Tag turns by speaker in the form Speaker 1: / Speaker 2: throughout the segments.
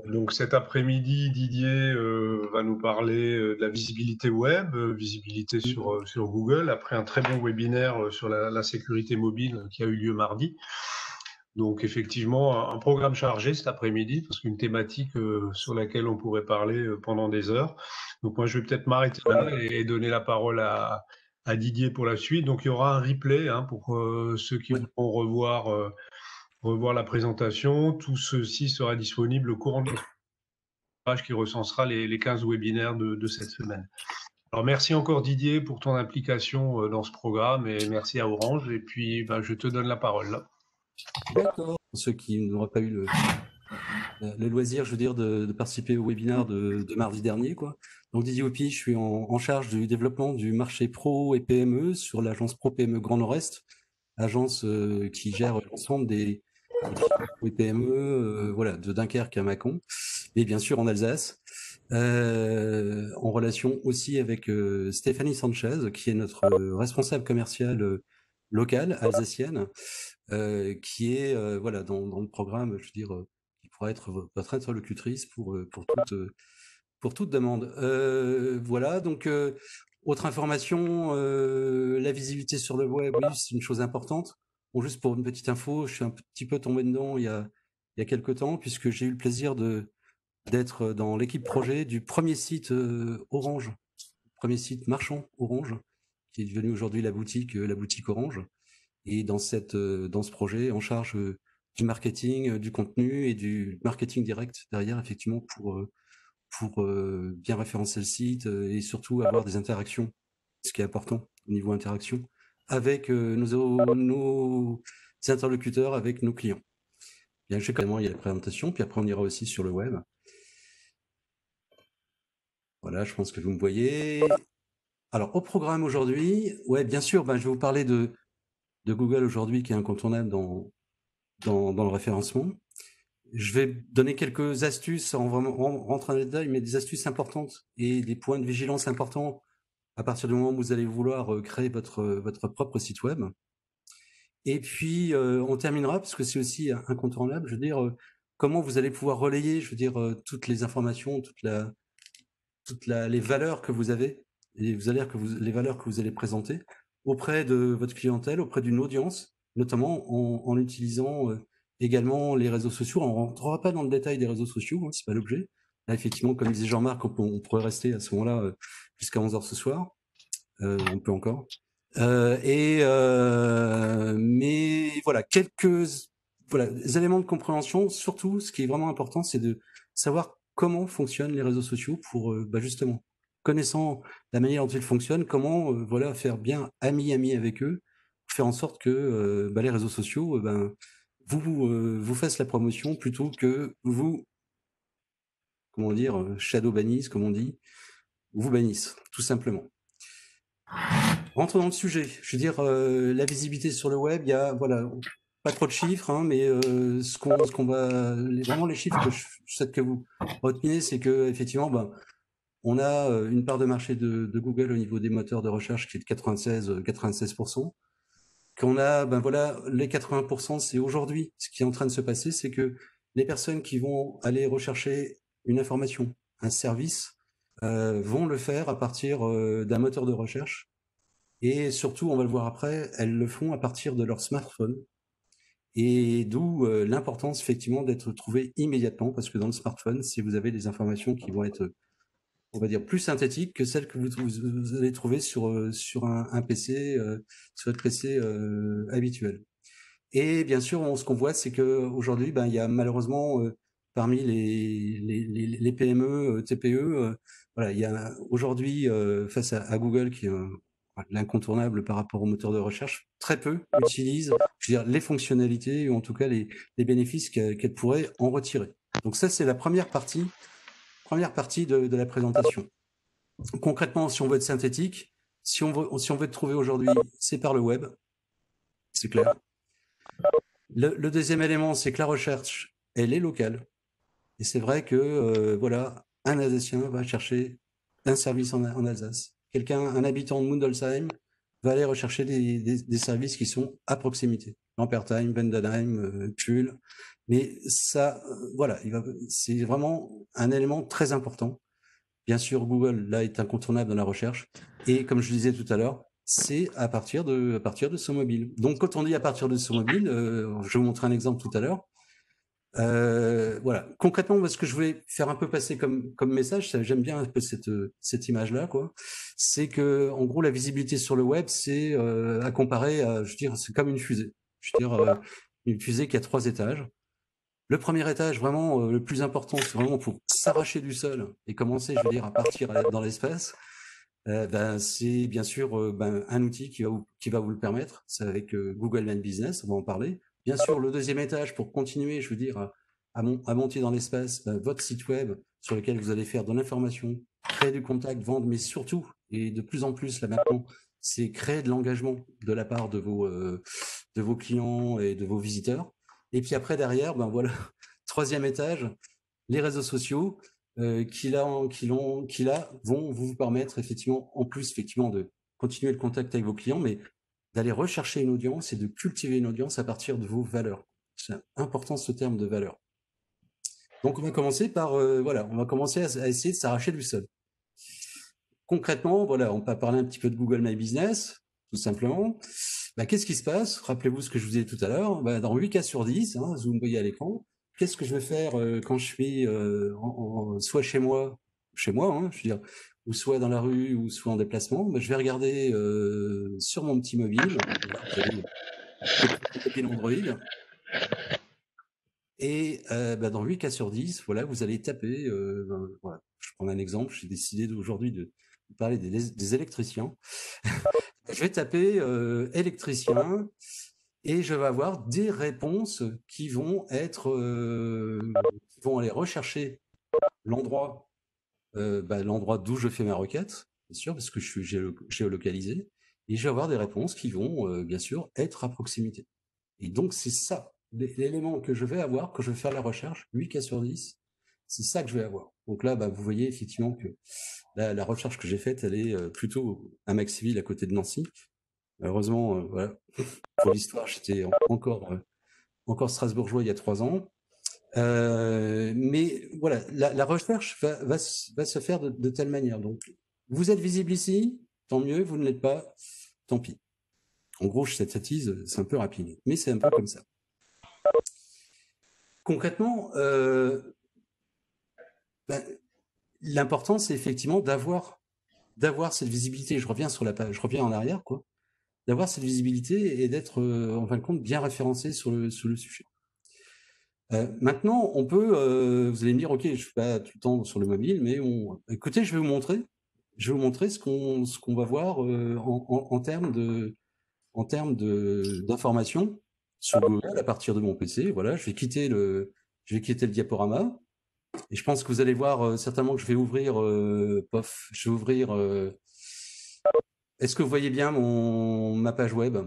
Speaker 1: Donc cet après-midi, Didier va nous parler de la visibilité web, visibilité sur Google, après un très bon webinaire sur la sécurité mobile qui a eu lieu mardi. Donc effectivement, un programme chargé cet après-midi, parce qu'une thématique sur laquelle on pourrait parler pendant des heures. Donc moi, je vais peut-être m'arrêter là et donner la parole à Didier pour la suite. Donc il y aura un replay pour ceux qui
Speaker 2: Ouais.
Speaker 1: voudront revoir la présentation. Tout ceci sera disponible au courant de la page qui recensera les 15 webinaires de cette semaine. Alors merci encore Didier pour ton implication dans ce programme et merci à Orange. Et puis je te donne la parole là.
Speaker 2: D'accord. Pour ceux qui n'auraient pas eu le loisir, je veux dire, de participer au webinaire de mardi dernier, quoi. Donc Didier Hopi, je suis en charge du développement du marché pro et PME sur l'agence Pro PME Grand Nord-Est, agence qui gère l'ensemble des pro et PME, voilà, de Dunkerque à Mâcon, et bien sûr en Alsace. En relation aussi avec Stéphanie Sanchez, qui est notre responsable commerciale locale alsacienne, qui est voilà dans le programme, je veux dire, qui pourra être votre interlocutrice pour toute demande. Voilà, donc autre information, la visibilité sur le web, oui, c'est une chose importante. Bon, juste pour une petite info, je suis un petit peu tombé dedans il y a quelques temps, puisque j'ai eu le plaisir d'être dans l'équipe projet du premier site Orange, premier site marchand Orange, qui est devenu aujourd'hui la boutique Orange. Et dans ce projet, en charge du marketing, du contenu et du marketing direct derrière, effectivement, pour bien référencer le site et surtout avoir des interactions, ce qui est important au niveau interaction, avec nos interlocuteurs, avec nos clients. Bien, je sais comment il y a la présentation, puis après on ira aussi sur le web. Voilà, je pense que vous me voyez. Alors, au programme aujourd'hui, ouais, bien sûr, je vais vous parler de Google aujourd'hui, qui est incontournable dans le référencement. Je vais donner quelques astuces sans vraiment rentrer dans les détails, mais des astuces importantes et des points de vigilance importants à partir du moment où vous allez vouloir créer votre propre site web. Et puis, on terminera, parce que c'est aussi incontournable, je veux dire, comment vous allez pouvoir relayer, je veux dire, toutes les informations, les valeurs que vous avez, et les valeurs que vous allez présenter auprès de votre clientèle, auprès d'une audience, notamment en utilisant également les réseaux sociaux. On ne rentrera pas dans le détail des réseaux sociaux, hein, c'est pas l'objet. Là, effectivement, comme disait Jean-Marc, on pourrait rester à ce moment-là jusqu'à 11h ce soir. On peut encore. Mais voilà, des éléments de compréhension. Surtout, ce qui est vraiment important, c'est de savoir comment fonctionnent les réseaux sociaux pour justement, connaissant la manière dont ils fonctionnent, comment voilà, faire bien ami avec eux, faire en sorte que les réseaux sociaux vous fassent la promotion plutôt que vous, comment dire, shadow bannissent, comme on dit, vous bannissent, tout simplement. Rentrons dans le sujet. Je veux dire, la visibilité sur le web, il y a, voilà, pas trop de chiffres, hein, mais vraiment les chiffres que je souhaite que vous reteniez, c'est que effectivement, on a une part de marché de Google au niveau des moteurs de recherche qui est de 96%. Qu'on a, voilà, les 80%, c'est aujourd'hui. Ce qui est en train de se passer, c'est que les personnes qui vont aller rechercher une information, un service, vont le faire à partir d'un moteur de recherche. Et surtout, on va le voir après, elles le font à partir de leur smartphone. Et d'où l'importance effectivement d'être trouvé immédiatement, parce que dans le smartphone, si vous avez des informations qui vont être, on va dire, plus synthétiques que celles que vous allez trouver sur un PC, sur votre PC habituel. Et bien sûr, ce qu'on voit, c'est qu'aujourd'hui, il y a malheureusement parmi les PME, TPE, voilà, il y a aujourd'hui face à Google qui est l'incontournable par rapport au moteur de recherche, très peu utilisent, je veux dire, les fonctionnalités ou en tout cas les bénéfices qu'elle pourrait en retirer. Donc ça, c'est la première partie de la présentation. Concrètement, si on veut être synthétique, si on veut être trouvé aujourd'hui, c'est par le web, c'est clair. Le deuxième élément, c'est que la recherche, elle est locale. Et c'est vrai que voilà, un Alsacien va chercher un service en Alsace. Un habitant de Mundolsheim, va aller rechercher des services qui sont à proximité. Lampertheim, Vendenheim, Tulle. Mais ça, voilà, c'est vraiment un élément très important. Bien sûr, Google, là, est incontournable dans la recherche. Et comme je disais tout à l'heure, c'est à partir de son mobile. Donc, quand on dit à partir de son mobile, je vais vous montrer un exemple tout à l'heure. Voilà. Concrètement, ce que je voulais faire un peu passer comme message, j'aime bien un peu cette image-là, quoi. C'est que, en gros, la visibilité sur le web, c'est à comparer à, je veux dire, c'est comme une fusée. Je veux dire, une fusée qui a 3 étages. Le premier étage, vraiment, le plus important, c'est vraiment pour s'arracher du sol et commencer, je veux dire, à partir dans l'espace. C'est bien sûr un outil qui va vous le permettre. C'est avec Google My Business, on va en parler. Bien sûr, le deuxième étage, pour continuer, je veux dire, à monter dans l'espace, votre site web sur lequel vous allez faire de l'information, créer du contact, vendre, mais surtout, et de plus en plus là maintenant, c'est créer de l'engagement de la part de vos clients et de vos visiteurs. Et puis après, derrière, voilà, troisième étage, les réseaux sociaux qui là vont vous permettre effectivement, en plus effectivement de continuer le contact avec vos clients, mais d'aller rechercher une audience et de cultiver une audience à partir de vos valeurs. C'est important ce terme de valeur. Donc on va commencer par voilà, on va commencer à essayer de s'arracher du sol. Concrètement, voilà, on peut parler un petit peu de Google My Business, tout simplement. Qu'est-ce qui se passe? Rappelez-vous ce que je vous disais tout à l'heure. Dans 8 cas sur 10, hein, vous me voyez à l'écran, qu'est-ce que je vais faire quand je suis soit chez moi, hein, je veux dire, ou soit dans la rue, ou soit en déplacement? Je vais regarder sur mon petit mobile, vous avez le mobile Android, et dans 8 cas sur 10, voilà, vous allez taper, voilà, je prends un exemple, j'ai décidé aujourd'hui de parler des électriciens. Je vais taper électricien et je vais avoir des réponses qui vont être, qui vont aller rechercher l'endroit d'où je fais ma requête, bien sûr, parce que je suis géolocalisé, et je vais avoir des réponses qui vont, bien sûr, être à proximité. Et donc, c'est ça, l'élément que je vais avoir quand je vais faire la recherche, 8 cas sur 10, c'est ça que je vais avoir. Donc là, vous voyez effectivement que la recherche que j'ai faite, elle est plutôt à Maxville, à côté de Nancy. Malheureusement, voilà, pour l'histoire, j'étais encore strasbourgeois il y a 3 ans. Mais voilà, la recherche va se faire de telle manière. Donc, vous êtes visible ici, tant mieux, vous ne l'êtes pas, tant pis. En gros, je synthétise, c'est un peu rapide, mais c'est un peu comme ça. Concrètement, l'important, c'est effectivement d'avoir cette visibilité. Je reviens sur la page, je reviens en arrière, quoi. D'avoir cette visibilité et d'être, en fin de compte, bien référencé sur le sujet. Maintenant, on peut, vous allez me dire, ok, je suis pas tout le temps sur le mobile, mais écoutez, je vais vous montrer ce qu'on va voir en termes d'informations sur Google à partir de mon PC. Voilà, je vais quitter le diaporama et je pense que vous allez voir certainement que je vais ouvrir, je vais ouvrir. Est-ce que vous voyez bien ma page web?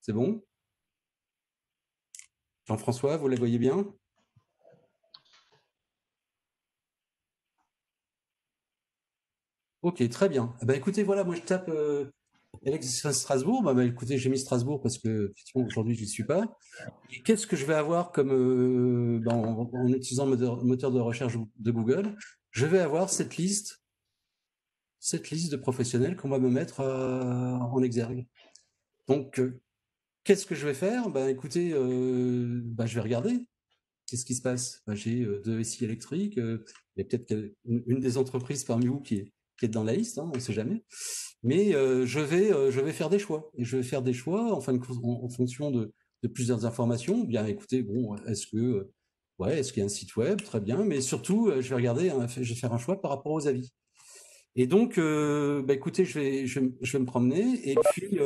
Speaker 2: C'est bon? Jean-François, vous la voyez bien? Ok, très bien. Écoutez, voilà, moi je tape Strasbourg. Écoutez, j'ai mis Strasbourg parce que effectivement aujourd'hui je n'y suis pas. Et qu'est-ce que je vais avoir comme en utilisant le moteur de recherche de Google? Je vais avoir cette liste de professionnels qu'on va me mettre en exergue. Donc, qu'est-ce que je vais faire? Écoutez, je vais regarder. Qu'est-ce qui se passe? J'ai 2 SI électriques. Il y a peut-être une des entreprises parmi vous qui est dans la liste, hein, on ne sait jamais. Mais je vais faire des choix. Et je vais faire des choix en fonction de plusieurs informations. Bien, écoutez, bon, est-ce qu'il y a un site web? Très bien. Mais surtout, je vais regarder, je vais faire un choix par rapport aux avis. Et donc, écoutez, je vais me promener et puis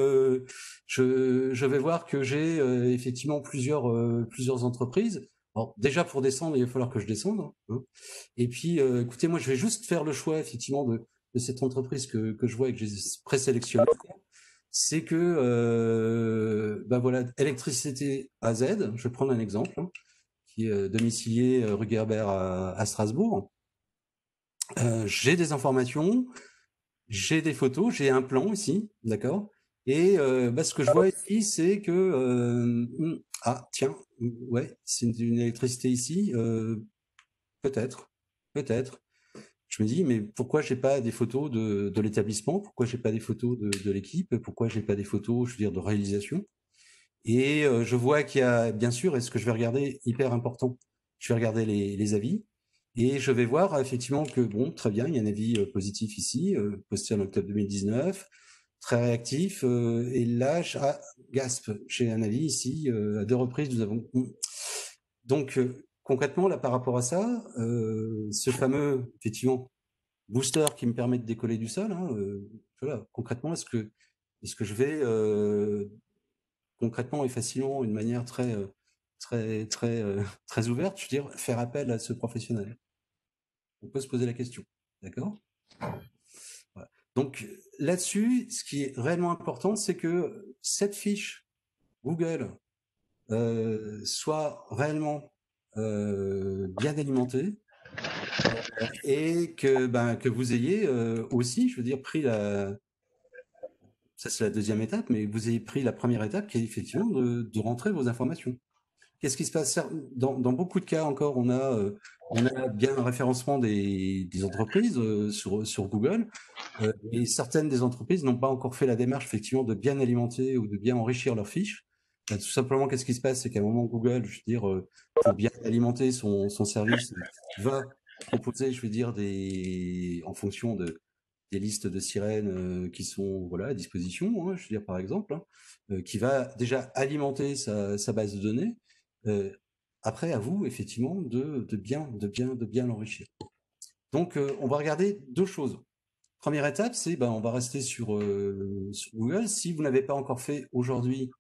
Speaker 2: je vais voir que j'ai effectivement plusieurs entreprises. Alors déjà pour descendre, il va falloir que je descende. Hein. Et puis, écoutez, moi, je vais juste faire le choix effectivement de cette entreprise que je vois et que j'ai présélectionnée. C'est que, voilà, électricité AZ. Je vais prendre un exemple qui est domicilié rue Gerber à Strasbourg. J'ai des informations, j'ai des photos, j'ai un plan ici, d'accord? Et ce que je vois ici, c'est que ah tiens, ouais, c'est une électricité ici, peut-être, peut-être. Je me dis, mais pourquoi j'ai pas des photos de l'établissement? Pourquoi j'ai pas des photos de l'équipe? Pourquoi j'ai pas des photos, je veux dire, de réalisation? Et je vois qu'il y a, bien sûr, et ce que je vais regarder, hyper important, je vais regarder les avis, et je vais voir effectivement que, bon, très bien, il y a un avis positif ici, posté en octobre 2019, très réactif, et là, gasp, j'ai un avis ici, à 2 reprises, nous avons... Donc, concrètement, là, par rapport à ça, ce fameux, effectivement, booster qui me permet de décoller du sol, hein, voilà, concrètement, est-ce que je vais concrètement et facilement, une manière très ouverte, je veux dire, faire appel à ce professionnel? On peut se poser la question, d'accord? Voilà. Donc là-dessus, ce qui est réellement important, c'est que cette fiche Google soit réellement bien alimentée, et que vous ayez aussi, je veux dire, ça c'est la deuxième étape, mais vous ayez pris la première étape qui est effectivement de rentrer vos informations. Qu'est-ce qui se passe? Dans beaucoup de cas encore, on a bien un référencement des entreprises sur Google, et certaines des entreprises n'ont pas encore fait la démarche effectivement de bien alimenter ou de bien enrichir leurs fiches. Tout simplement, qu'est-ce qui se passe? C'est qu'à un moment, Google, je veux dire, pour bien alimenter son service, va proposer, je veux dire, en fonction des listes de sirènes qui sont voilà à disposition, hein, je veux dire par exemple, hein, qui va déjà alimenter sa base de données. Euh, Après, à vous, effectivement, de bien l'enrichir. Donc, on va regarder deux choses. Première étape, c'est, on va rester sur Google. Si vous n'avez pas encore fait aujourd'hui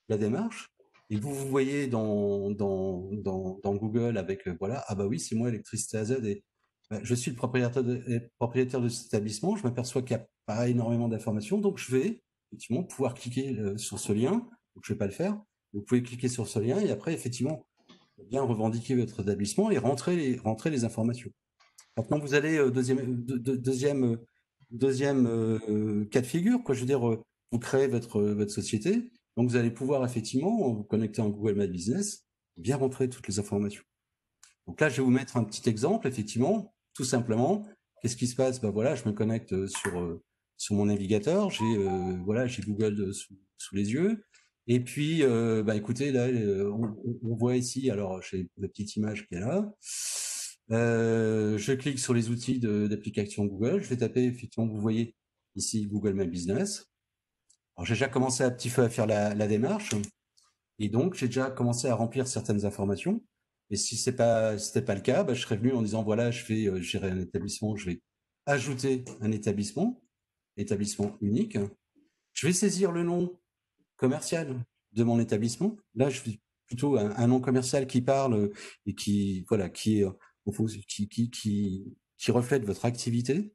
Speaker 2: la démarche, et que vous voyez dans Google avec, voilà, ah bah oui, c'est moi, Électricité AZ, et je suis le propriétaire de cet établissement, je m'aperçois qu'il n'y a pas énormément d'informations, donc je vais effectivement pouvoir cliquer sur ce lien, donc je ne vais pas le faire, vous pouvez cliquer sur ce lien, et après, effectivement, bien revendiquer votre établissement et rentrer les informations. Maintenant, vous allez deuxième cas de figure, quoi. Je veux dire, vous créez votre société, donc vous allez pouvoir effectivement, en vous connectant à Google My Business, bien rentrer toutes les informations. Donc là, je vais vous mettre un petit exemple, effectivement, tout simplement. Qu'est-ce qui se passe? Ben voilà, je me connecte sur mon navigateur, j'ai Google sous les yeux. Et puis, écoutez, là, on voit ici, alors j'ai la petite image qui est là. Je clique sur les outils d'application Google. Je vais taper, effectivement, vous voyez ici Google My Business. Alors j'ai déjà commencé un petit peu à faire la démarche. Et donc, j'ai déjà commencé à remplir certaines informations. Et si c'était pas le cas, je serais venu en disant, voilà, je vais gérer un établissement, je vais ajouter un établissement unique. Je vais saisir le nom commercial de mon établissement. Là, je fais plutôt un nom commercial qui parle et qui, voilà, qui reflète votre activité,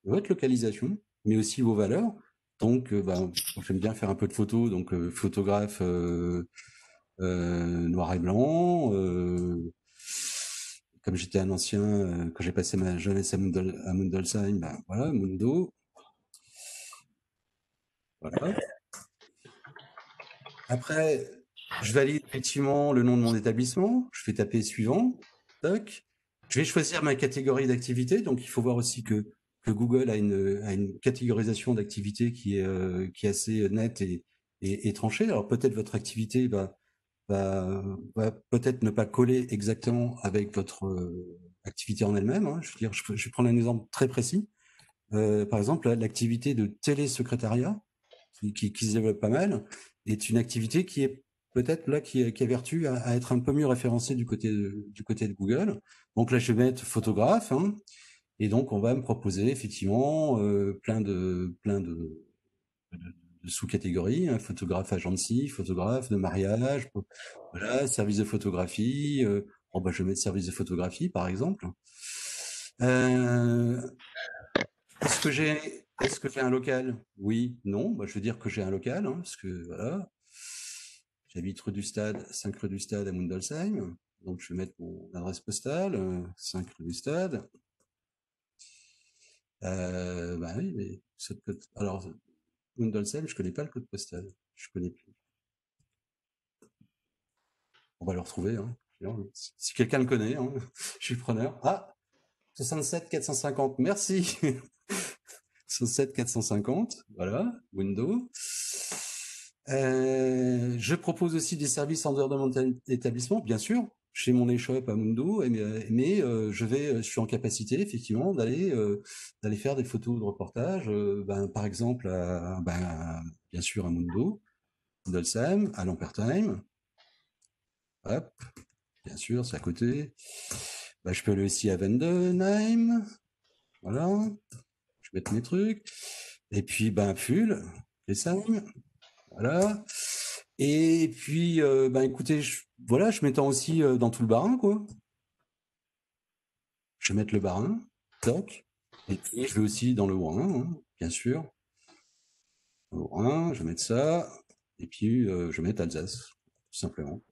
Speaker 2: votre localisation, mais aussi vos valeurs. Donc, j'aime bien faire un peu de photos, donc photographe noir et blanc. Comme j'étais un ancien, quand j'ai passé ma jeunesse à Mundolsheim, voilà, Mundo. Voilà. Après, je valide effectivement le nom de mon établissement. Je fais taper suivant. Toc. Je vais choisir ma catégorie d'activité. Donc, il faut voir aussi que Google a une catégorisation d'activité qui est assez nette et tranchée. Alors, peut-être votre activité va peut-être ne pas coller exactement avec votre activité en elle-même, hein. Je veux dire, je vais prendre un exemple très précis. Par exemple, l'activité de télésecrétariat, qui se développe pas mal, est une activité qui est peut-être là qui a vertu à être un peu mieux référencée du côté de Google. Donc là, je vais mettre photographe, hein, et donc on va me proposer effectivement plein de sous-catégories, hein, photographe agent de ci, photographe de mariage, voilà, service de photographie. Je vais mettre service de photographie, par exemple. Euh, est-ce que j'ai un local? Oui, non. Je veux dire que j'ai un local, hein, parce que voilà, j'habite rue du Stade, 5 rue du Stade à Mundolsheim. Donc je vais mettre mon adresse postale, 5 rue du Stade. Oui, mais alors Windelsheim, je connais pas le code postal. Je connais plus. On va le retrouver. Hein. Si quelqu'un le connaît, hein, je suis preneur. Ah, 67 450. Merci. 67 450. Voilà, Windows. Je propose aussi des services en dehors de mon établissement, bien sûr, chez mon eShop à Mundo, mais je suis en capacité effectivement d'aller faire des photos de reportage, par exemple, bien sûr à Mundo, Dolsam, à Lampertheim, hop, bien sûr, c'est à côté. Je peux aller aussi à Vendenheim, voilà, je vais mettre mes trucs, et puis Full, Lesheim, voilà. Et puis, écoutez, voilà, je m'étends aussi dans tout le Bas-Rhin, quoi. Je vais mettre le Bas-Rhin, toc. Et puis, je vais aussi dans le Haut-Rhin, hein, bien sûr. Le Haut-Rhin, je vais mettre ça. Et puis, je vais mettre Alsace, tout simplement.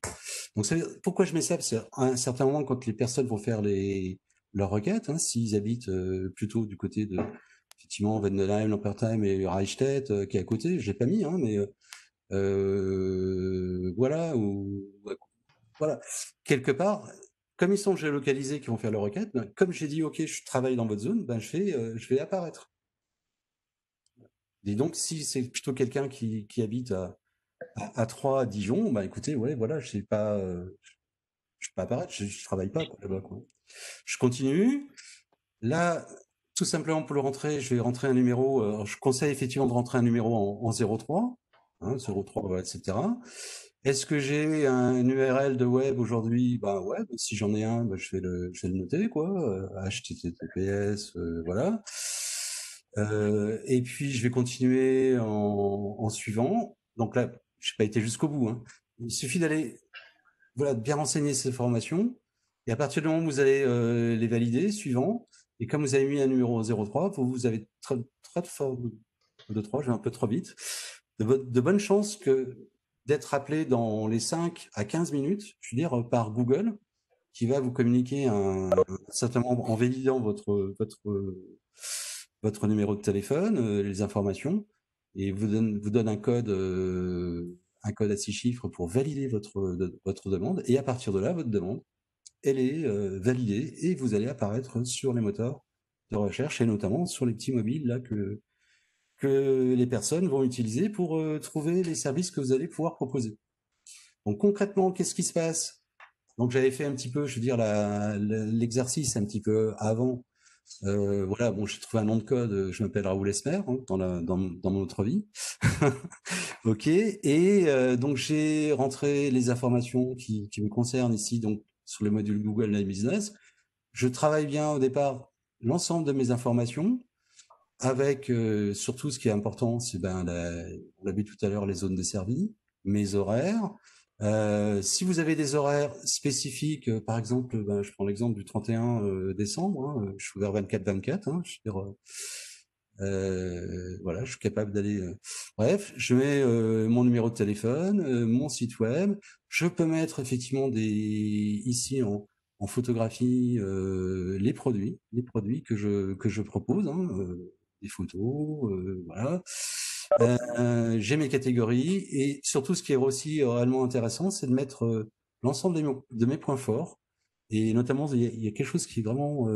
Speaker 2: Donc, pourquoi je mets ça? Parce qu'à un certain moment, quand les personnes vont faire leurs requêtes, hein, s'ils habitent plutôt du côté de, effectivement, Vendenheim, Lampertheim et Reichstätt, qui est à côté, je l'ai pas mis, hein, mais voilà, voilà. Quelque part, comme ils sont géolocalisés, qui vont faire leur requête, comme j'ai dit, OK, je travaille dans votre zone, je vais apparaître. Et donc, si c'est plutôt quelqu'un qui habite à Troyes, à Dijon, écoutez, ouais, voilà, je vais pas apparaître, je travaille pas là-bas, quoi. Je continue. Là, tout simplement pour le rentrer, je vais rentrer un numéro. Je conseille effectivement de rentrer un numéro en 03, hein, 03, etc. Est-ce que j'ai un URL de web aujourd'hui? Ouais, si j'en ai un, je vais le noter, quoi. HTTPS, voilà. Et puis je vais continuer en suivant. Donc là, je n'ai pas été jusqu'au bout, hein. Il suffit d'aller, voilà, de bien renseigner ces formations. Et à partir du moment où vous allez les valider, suivant, et comme vous avez mis un numéro 03, vous avez très fort de 3, je vais un peu trop vite, de bonnes chances que d'être appelé dans les 5 à 15 minutes, je veux dire, par Google, qui va vous communiquer certainement en validant votre numéro de téléphone, les informations, et vous donne un code à 6 chiffres pour valider votre demande. Et à partir de là, votre demande, elle est validée et vous allez apparaître sur les moteurs de recherche et notamment sur les petits mobiles là que les personnes vont utiliser pour trouver les services que vous allez pouvoir proposer. Donc concrètement, qu'est-ce qui se passe? Donc j'avais fait un petit peu, je veux dire, l'exercice un petit peu avant. Voilà, bon, j'ai trouvé un nom de code, je m'appelle Raoul Esmer, hein, dans mon autre vie. OK, et donc j'ai rentré les informations qui me concernent ici, donc sur le module Google My Business. Je travaille bien au départ l'ensemble de mes informations, avec surtout ce qui est important, c'est on l'a vu tout à l'heure, les zones desservies, mes horaires. Si vous avez des horaires spécifiques, par exemple, je prends l'exemple du 31 décembre, hein, je suis ouvert 24-24, hein, je veux dire, voilà, je suis capable d'aller. Bref, je mets mon numéro de téléphone, mon site web. Je peux mettre effectivement ici en photographie les produits que je propose, hein, des photos, voilà. J'ai mes catégories et surtout ce qui est aussi réellement intéressant, c'est de mettre l'ensemble de mes points forts et notamment il y a quelque chose qui est vraiment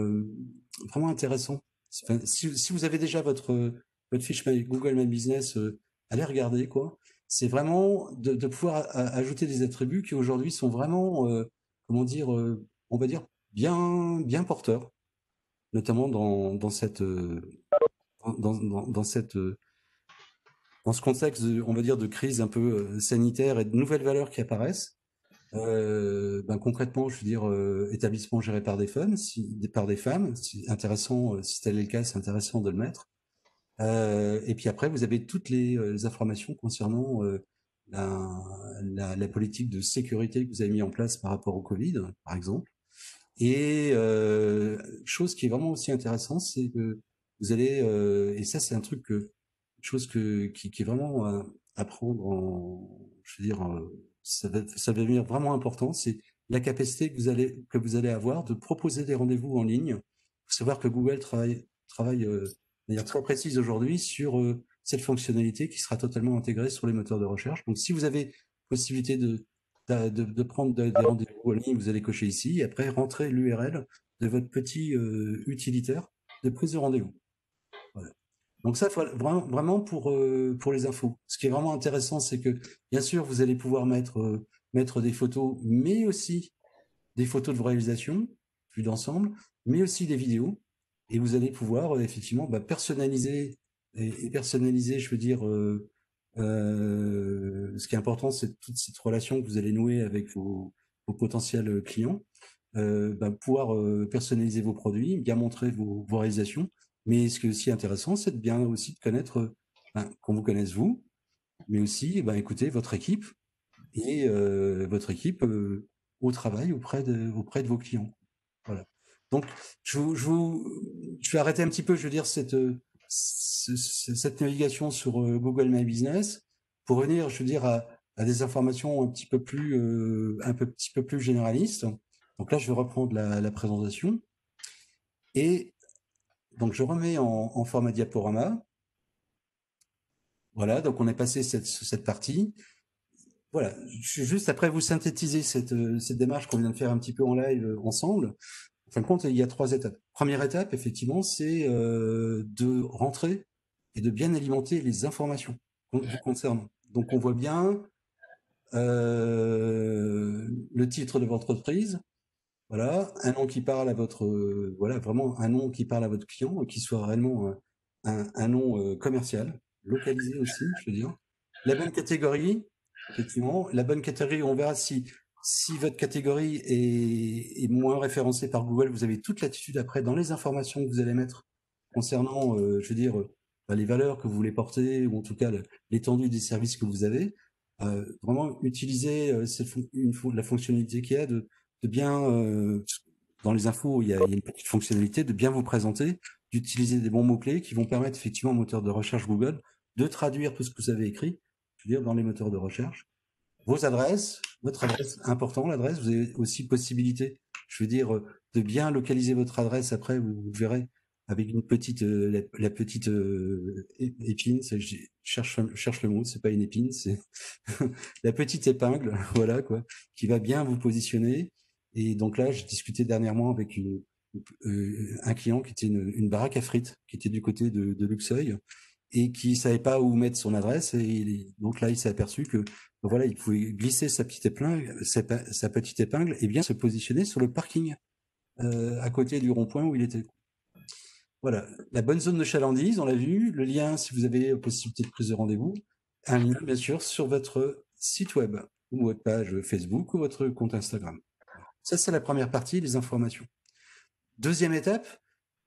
Speaker 2: intéressant. Enfin, si vous avez déjà votre fiche Google My Business, allez regarder, quoi. C'est vraiment de pouvoir ajouter des attributs qui aujourd'hui sont vraiment comment dire, on va dire bien porteurs, notamment dans ce contexte, on va dire, de crise un peu sanitaire et de nouvelles valeurs qui apparaissent. Concrètement, je veux dire, établissement géré par des femmes, c'est intéressant, si tel est le cas, c'est intéressant de le mettre. Et puis après, vous avez toutes les informations concernant la politique de sécurité que vous avez mis en place par rapport au Covid, par exemple. Et chose qui est vraiment aussi intéressante, c'est que vous allez, et ça c'est un truc qui est vraiment à prendre je veux dire, ça va devenir vraiment important, c'est la capacité que vous allez avoir de proposer des rendez-vous en ligne. Il faut savoir que Google travaille de manière très précise aujourd'hui sur cette fonctionnalité qui sera totalement intégrée sur les moteurs de recherche. Donc, si vous avez possibilité de prendre des rendez-vous en ligne, vous allez cocher ici, et après, rentrer l'URL de votre petit utilitaire de prise de rendez-vous. Voilà. Donc ça, vraiment pour les infos. Ce qui est vraiment intéressant, c'est que, bien sûr, vous allez pouvoir mettre des photos, mais aussi des photos de vos réalisations, vues d'ensemble, mais aussi des vidéos. Et vous allez pouvoir effectivement personnaliser, et personnaliser, je veux dire, ce qui est important, c'est toute cette relation que vous allez nouer avec vos potentiels clients. Pouvoir personnaliser vos produits, bien montrer vos réalisations. Mais ce qui est aussi intéressant, c'est de bien aussi de connaître, qu'on vous connaisse vous, mais aussi, écoutez, votre équipe et votre équipe au travail auprès de vos clients. Voilà. Donc, je vais arrêter un petit peu, je veux dire, cette navigation sur Google My Business pour revenir, je veux dire, à des informations un petit peu plus généralistes. Donc là, je vais reprendre la présentation. Et donc, je remets en format diaporama. Voilà, donc on est passé cette partie. Voilà, je vais juste après vous synthétiser cette démarche qu'on vient de faire un petit peu en live ensemble. En fin de compte, il y a 3 étapes. Première étape, effectivement, c'est de rentrer et de bien alimenter les informations vous concernant. Donc, on voit bien le titre de votre entreprise, voilà, un nom qui parle à votre, voilà, vraiment un nom qui parle à votre client, qui soit réellement un nom commercial, localisé aussi, je veux dire. La bonne catégorie, effectivement, la bonne catégorie, on verra si votre catégorie est moins référencée par Google, vous avez toute l'attitude après dans les informations que vous allez mettre concernant, je veux dire, les valeurs que vous voulez porter, ou en tout cas l'étendue des services que vous avez. Vraiment utiliser la fonctionnalité qu'il y a de bien, dans les infos, il y a une petite fonctionnalité de bien vous présenter, d'utiliser des bons mots-clés qui vont permettre effectivement au moteur de recherche Google de traduire tout ce que vous avez écrit, je veux dire, dans les moteurs de recherche. Vos adresses, votre adresse, important l'adresse, vous avez aussi possibilité, je veux dire, de bien localiser votre adresse après, vous verrez, avec une petite, la petite épine, je cherche le mot, c'est pas une épine, c'est la petite épingle, voilà quoi, qui va bien vous positionner. Et donc là, j'ai discuté dernièrement avec un client qui était une baraque à frites, qui était du côté de Luxeuil, et qui savait pas où mettre son adresse. Et donc là, il s'est aperçu que voilà, il pouvait glisser sa petite épingle et bien se positionner sur le parking à côté du rond-point où il était. Voilà, la bonne zone de chalandise, on l'a vu. Le lien, si vous avez possibilité de prise de rendez-vous, un lien bien sûr sur votre site web ou votre page Facebook ou votre compte Instagram. Ça, c'est la première partie, les informations. Deuxième étape,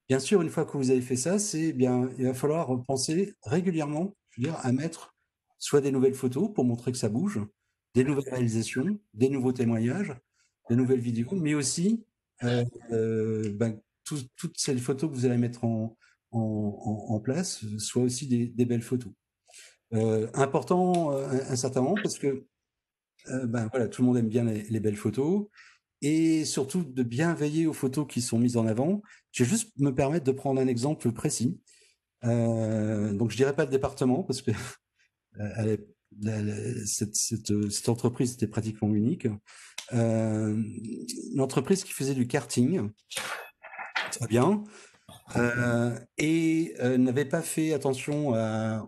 Speaker 2: bien sûr, une fois que vous avez fait ça, il va falloir penser régulièrement, je veux dire, à mettre soit des nouvelles photos pour montrer que ça bouge, des nouvelles réalisations, des nouveaux témoignages, des nouvelles vidéos, mais aussi toutes ces photos que vous allez mettre en place soient aussi des belles photos. Important un certain moment parce que voilà, tout le monde aime bien les belles photos. Et surtout de bien veiller aux photos qui sont mises en avant. Je vais juste me permettre de prendre un exemple précis. Donc je dirais pas le département parce que cette entreprise était pratiquement unique. Une entreprise qui faisait du karting, très bien, et n'avait pas fait attention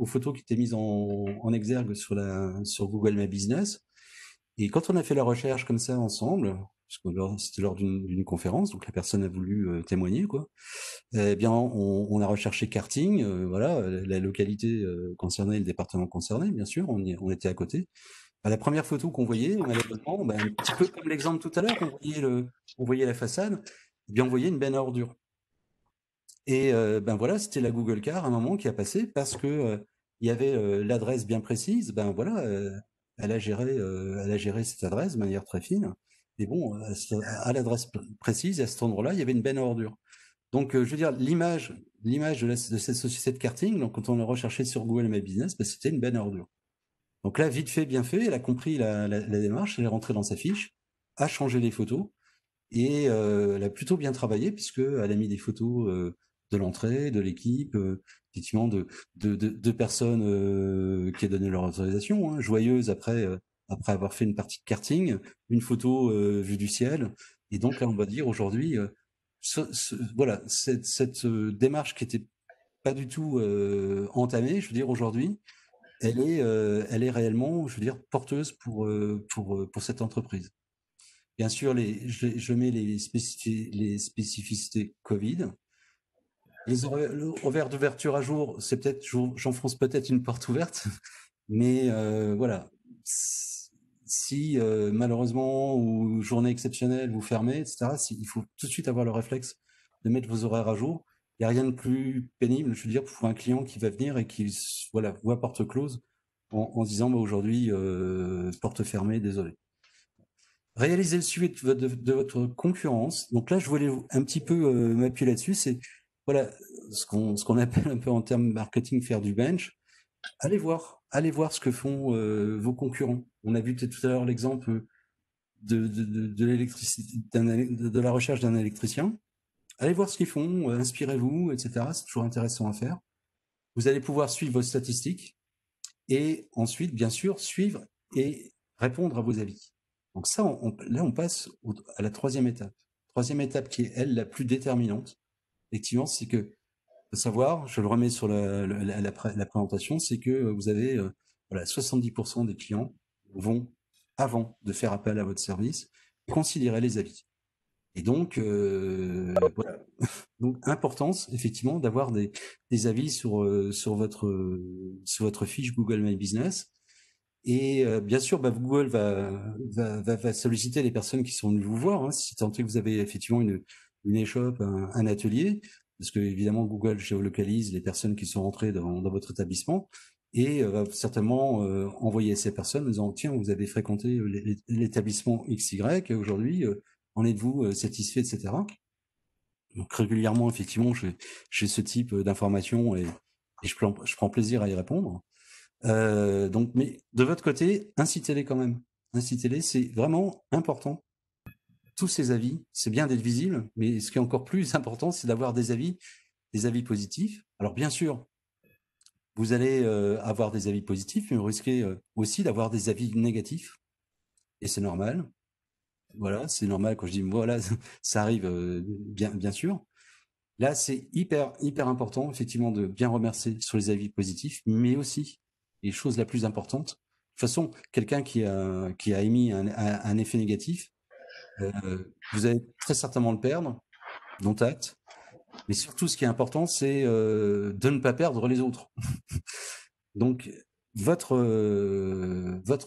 Speaker 2: aux photos qui étaient mises en exergue sur Google My Business. Et quand on a fait la recherche comme ça ensemble, parce que c'était lors d'une conférence, donc la personne a voulu témoigner, quoi. Eh bien, on a recherché karting, voilà, la localité concernée, le département concerné, bien sûr, on était à côté. La première photo qu'on voyait, malheureusement, un petit peu comme l'exemple tout à l'heure, on voyait la façade, eh bien, on voyait une benne à ordures. Et voilà, c'était la Google Car à un moment qui a passé parce que il y avait l'adresse bien précise. Voilà, elle a géré cette adresse de manière très fine. Et bon, à l'adresse précise, à cet endroit-là, il y avait une benne à ordures. Donc, je veux dire, l'image de cette société de karting, donc quand on l'a recherché sur Google My Business, c'était une benne à ordures. Donc là, vite fait, bien fait, elle a compris la démarche, elle est rentrée dans sa fiche, a changé les photos et elle a plutôt bien travaillé puisque elle a mis des photos de l'entrée, de l'équipe, effectivement de personnes qui a donné leur autorisation, hein, joyeuses après avoir fait une partie de karting, une photo vue du ciel. Et donc là, on va dire aujourd'hui, voilà, cette démarche qui était pas du tout entamée, je veux dire aujourd'hui, elle est réellement, je veux dire, porteuse pour cette entreprise. Bien sûr, je mets les spécificités Covid. Les horaires d'ouverture à jour, c'est peut-être, j'enfonce peut-être une porte ouverte, mais voilà. Si malheureusement ou journée exceptionnelle vous fermez, etc., il faut tout de suite avoir le réflexe de mettre vos horaires à jour. Il n'y a rien de plus pénible, je veux dire, pour un client qui va venir et qui voilà voit porte close en se disant bah, aujourd'hui porte fermée, désolé. Réaliser le suivi de votre concurrence. Donc là, je voulais un petit peu m'appuyer là-dessus. C'est voilà ce qu'on appelle un peu en termes marketing faire du bench. Allez voir ce que font vos concurrents. On a vu tout à l'heure l'exemple de l'électricité, de la recherche d'un électricien. Allez voir ce qu'ils font, inspirez-vous, etc. C'est toujours intéressant à faire. Vous allez pouvoir suivre vos statistiques et ensuite, bien sûr, suivre et répondre à vos avis. Donc ça, là, on passe à la troisième étape. Troisième étape qui est, elle, la plus déterminante, effectivement, c'est que, faut savoir, je le remets sur la présentation, c'est que vous avez voilà, 70% des clients vont, avant de faire appel à votre service, considérer les avis. Et donc, voilà. Donc, importance, effectivement, d'avoir des avis sur votre fiche Google My Business. Et bien sûr, bah, Google va solliciter les personnes qui sont venues vous voir. Hein, si tant est que vous avez effectivement une échoppe, un atelier, parce que évidemment Google géolocalise les personnes qui sont rentrées dans votre établissement et va certainement envoyer ces personnes en disant tiens, vous avez fréquenté l'établissement XY aujourd'hui, en êtes-vous satisfait, etc. Donc régulièrement, effectivement, j'ai ce type d'informations et je prends plaisir à y répondre. Donc, mais de votre côté, incitez-les quand même. Incitez-les, c'est vraiment important. Tous ces avis, c'est bien d'être visible, mais ce qui est encore plus important, c'est d'avoir des avis positifs. Alors bien sûr, vous allez avoir des avis positifs, mais vous risquez aussi d'avoir des avis négatifs, et c'est normal. Voilà, c'est normal quand je dis voilà, ça arrive bien sûr. Là, c'est hyper important, effectivement, de bien remercier sur les avis positifs, mais aussi, et chose la plus importante, de toute façon, quelqu'un qui a émis un effet négatif, vous allez très certainement le perdre, dont acte. Mais surtout, ce qui est important, c'est de ne pas perdre les autres. Donc, votre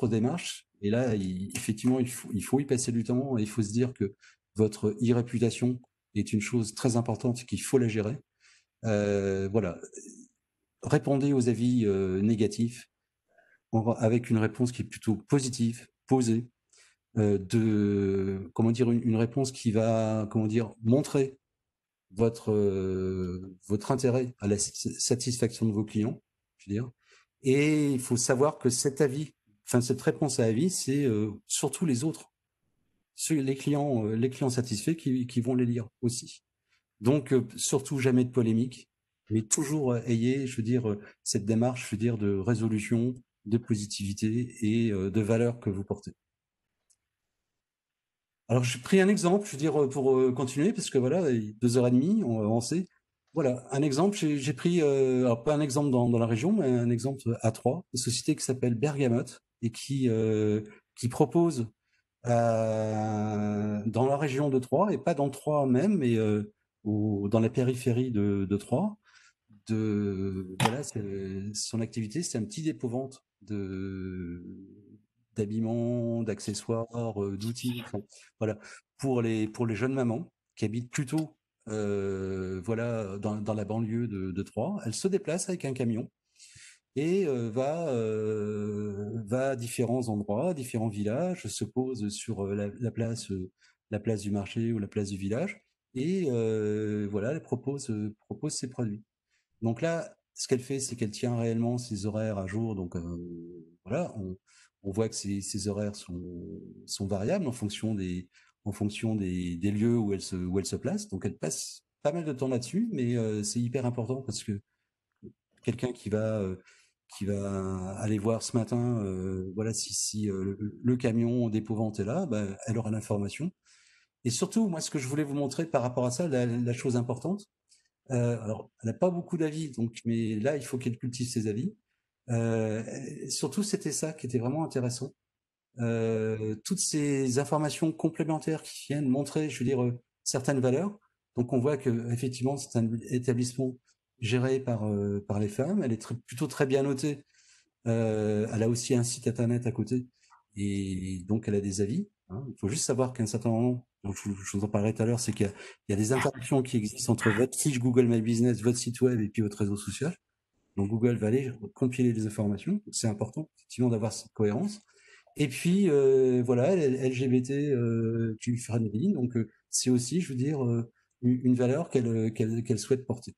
Speaker 2: démarche, et là, effectivement, il faut y passer du temps, et il faut se dire que votre e-réputation est une chose très importante qu'il faut la gérer. Voilà, répondez aux avis négatifs avec une réponse qui est plutôt positive, posée, comment dire, une réponse qui va, comment dire, montrer votre intérêt à la satisfaction de vos clients, je veux dire. Et il faut savoir que cet avis, enfin cette réponse à avis, c'est surtout les autres, les clients satisfaits qui vont les lire aussi. Donc, surtout jamais de polémique, mais toujours ayez, je veux dire, cette démarche, je veux dire, de résolution, de positivité et de valeur que vous portez. Alors, j'ai pris un exemple, je veux dire, pour continuer, parce que voilà, 2h30, on va avancer. Voilà, un exemple, j'ai pris, alors pas un exemple dans la région, mais un exemple à Troyes, une société qui s'appelle Bergamote et qui propose dans la région de Troyes, et pas dans Troyes même, mais dans la périphérie de Troyes, voilà, son activité, c'est un petit dépôt-vente d'habillements, d'accessoires, d'outils, enfin, voilà, pour les jeunes mamans qui habitent plutôt voilà, dans la banlieue de Troyes. Elle se déplace avec un camion et va à différents endroits, différents villages, se pose sur la place du marché ou la place du village et voilà, elle propose ses produits. Donc là, ce qu'elle fait, c'est qu'elle tient réellement ses horaires à jour. Donc voilà, on voit que ces horaires sont variables en fonction des lieux où elle se place. Donc elle passe pas mal de temps là-dessus, mais c'est hyper important parce que quelqu'un qui va aller voir ce matin, voilà, si le camion d'épouvante est là, ben, elle aura l'information. Et surtout, moi, ce que je voulais vous montrer par rapport à ça, la chose importante, alors, elle n'a pas beaucoup d'avis, donc, mais là, il faut qu'elle cultive ses avis. Euh, Surtout, c'était ça qui était vraiment intéressant. Toutes ces informations complémentaires qui viennent montrer, je veux dire, certaines valeurs. Donc, on voit que effectivement, c'est un établissement géré par les femmes. Elle est plutôt très bien notée. Elle a aussi un site internet à côté, et donc elle a des avis. Hein. Il faut juste savoir qu'à un certain moment, donc je vous en parlerai tout à l'heure, c'est qu'il y a des interactions qui existent entre votre fiche Google My Business, votre site web et puis votre réseau social. Donc Google va aller compiler les informations. C'est important effectivement d'avoir cette cohérence. Et puis voilà, LGBT friendly, donc c'est aussi, je veux dire, une valeur qu'elle souhaite porter.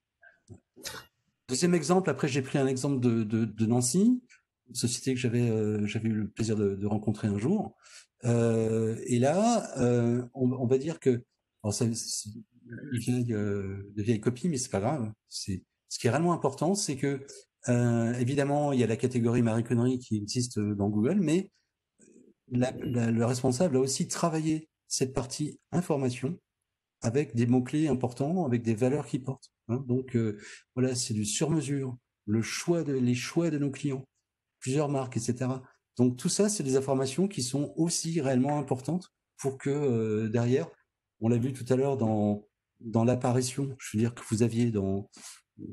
Speaker 2: Deuxième exemple, après j'ai pris un exemple de Nancy, une société que j'avais eu le plaisir de rencontrer un jour. Et là, on va dire que alors c'est de vieilles copies, mais c'est pas grave. C'est ce qui est réellement important, c'est que évidemment il y a la catégorie Marie Connery qui existe dans Google, mais le responsable a aussi travaillé cette partie information avec des mots-clés importants, avec des valeurs qui portent. Hein. Donc voilà, c'est du sur-mesure, les choix de nos clients, plusieurs marques, etc. Donc tout ça, c'est des informations qui sont aussi réellement importantes pour que derrière, on l'a vu tout à l'heure dans l'apparition, je veux dire que vous aviez une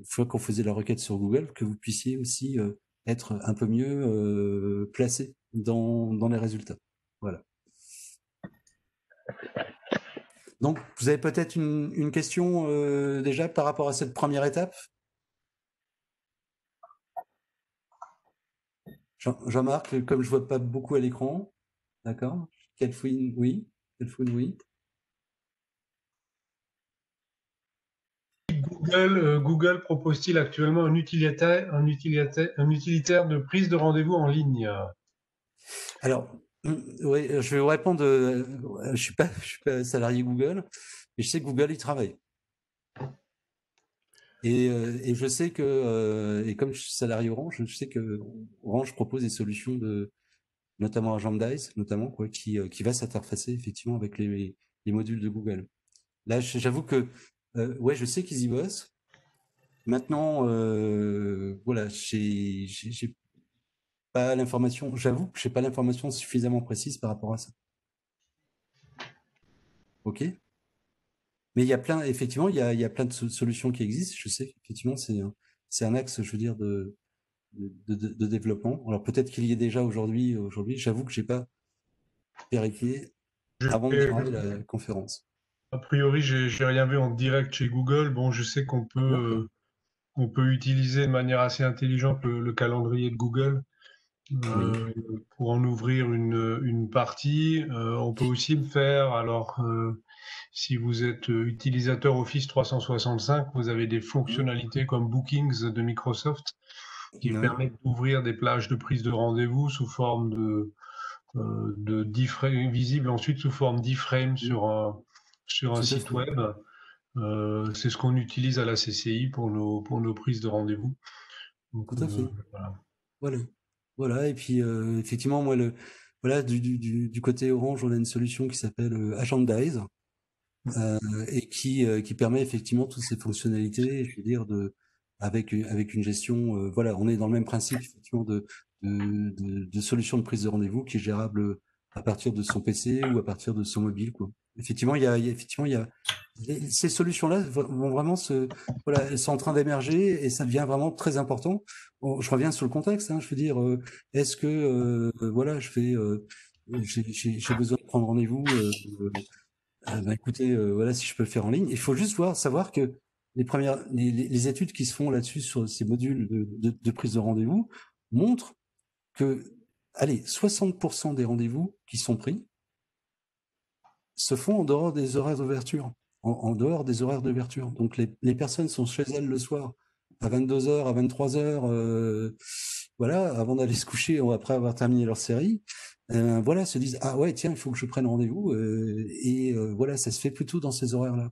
Speaker 2: fois qu'on faisait la requête sur Google, que vous puissiez aussi être un peu mieux placé dans les résultats. Voilà. Donc, vous avez peut-être une question déjà par rapport à cette première étape. Jean-Marc, comme je vois pas beaucoup à l'écran, d'accord. Catherine, oui. Catherine, oui.
Speaker 1: Google propose-t-il actuellement un utilitaire de prise de rendez-vous en ligne?
Speaker 2: Alors, oui, je vais vous répondre. Je suis pas salarié Google, mais je sais que Google y travaille. Et je sais que, et comme je suis salarié Orange, je sais que Orange propose des solutions notamment Agendize, notamment quoi, qui va s'interfacer effectivement avec les modules de Google. Là, j'avoue que, ouais, je sais qu'ils y bossent. Maintenant, voilà, j'ai pas l'information. J'avoue que j'ai pas l'information suffisamment précise par rapport à ça. Ok. Mais il y a plein, effectivement, il y a plein de solutions qui existent. Je sais qu'effectivement, c'est un axe, je veux dire, de développement. Alors peut-être qu'il y est déjà aujourd'hui. J'avoue que j'ai pas vérifié avant de
Speaker 1: J'ai-
Speaker 2: démarrer la conférence.
Speaker 1: A priori, j'ai rien vu en direct chez Google. Bon, je sais
Speaker 2: D'accord.
Speaker 1: on peut utiliser de manière assez intelligente le calendrier de Google
Speaker 2: Oui.
Speaker 1: euh, pour en ouvrir une partie. On peut aussi le faire. Alors, si vous êtes utilisateur Office 365, vous avez des
Speaker 2: Mmh.
Speaker 1: fonctionnalités comme Bookings de Microsoft qui
Speaker 2: Oui.
Speaker 1: permettent d'ouvrir des plages de prise de rendez-vous sous forme visibles ensuite sous forme d'iframe
Speaker 2: Mmh.
Speaker 1: sur un
Speaker 2: Tout à
Speaker 1: site
Speaker 2: fait.
Speaker 1: web. C'est ce qu'on utilise à la CCI pour nos prises de rendez-vous. Donc,
Speaker 2: Tout à fait.
Speaker 1: voilà.
Speaker 2: Voilà. Voilà. Et puis, effectivement, moi, voilà, du côté Orange, on a une solution qui s'appelle Agendize, euh, et qui permet effectivement toutes ces fonctionnalités, je veux dire, avec une gestion, voilà, on est dans le même principe, effectivement, de solution de prise de rendez-vous qui est gérable à partir de son PC ou à partir de son mobile, quoi. Effectivement, effectivement, ces solutions-là vont vraiment voilà, elles sont en train d'émerger et ça devient vraiment très important. Bon, je reviens sur le contexte, hein, je veux dire, est-ce que, voilà, j'ai besoin de prendre rendez-vous, bah, écoutez, voilà, si je peux le faire en ligne. Il faut juste savoir que les études qui se font là-dessus sur ces modules de prise de rendez-vous montrent que, allez, 60% des rendez-vous qui sont pris se font en dehors des horaires d'ouverture, en dehors des horaires d'ouverture. Donc les personnes sont chez elles le soir à 22 heures, à 23 heures, voilà, avant d'aller se coucher ou après avoir terminé leur série. Voilà, se disent ah ouais tiens il faut que je prenne rendez-vous voilà ça se fait plutôt dans ces horaires-là.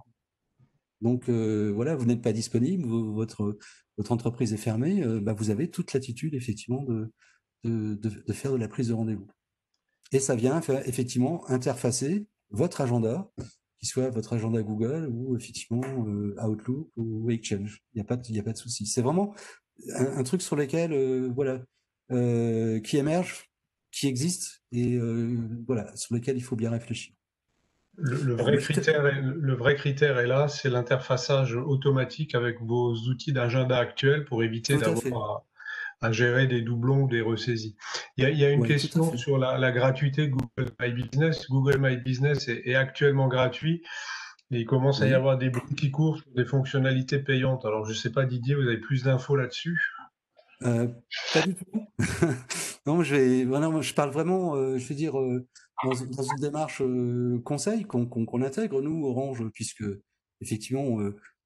Speaker 2: Donc voilà, vous n'êtes pas disponible, votre entreprise est fermée, vous avez toute latitude effectivement de faire de la prise de rendez-vous. Et ça vient effectivement interfacer votre agenda, qu'il soit votre agenda Google ou effectivement Outlook ou Exchange. Il n'y a pas de souci. C'est vraiment un truc sur lequel qui émerge, qui existe et voilà, sur lequel il faut bien réfléchir.
Speaker 1: Le vrai critère le vrai critère est là, c'est l'interfaçage automatique avec vos outils d'agenda actuels pour éviter
Speaker 2: Tout à fait.
Speaker 1: d'avoir à gérer des doublons ou des ressaisies. Il y a une
Speaker 2: Oui, tout à
Speaker 1: question
Speaker 2: fait.
Speaker 1: sur la gratuité de Google My Business. Google My Business est actuellement gratuit et il commence à y
Speaker 2: Oui.
Speaker 1: avoir des bruits qui courent sur des fonctionnalités payantes. Alors, je ne sais pas, Didier, vous avez plus d'infos là-dessus?
Speaker 2: Euh, Pas du tout. Non, voilà, moi, je parle vraiment, je veux dire, dans une démarche conseil qu'on intègre, nous, Orange, puisque effectivement,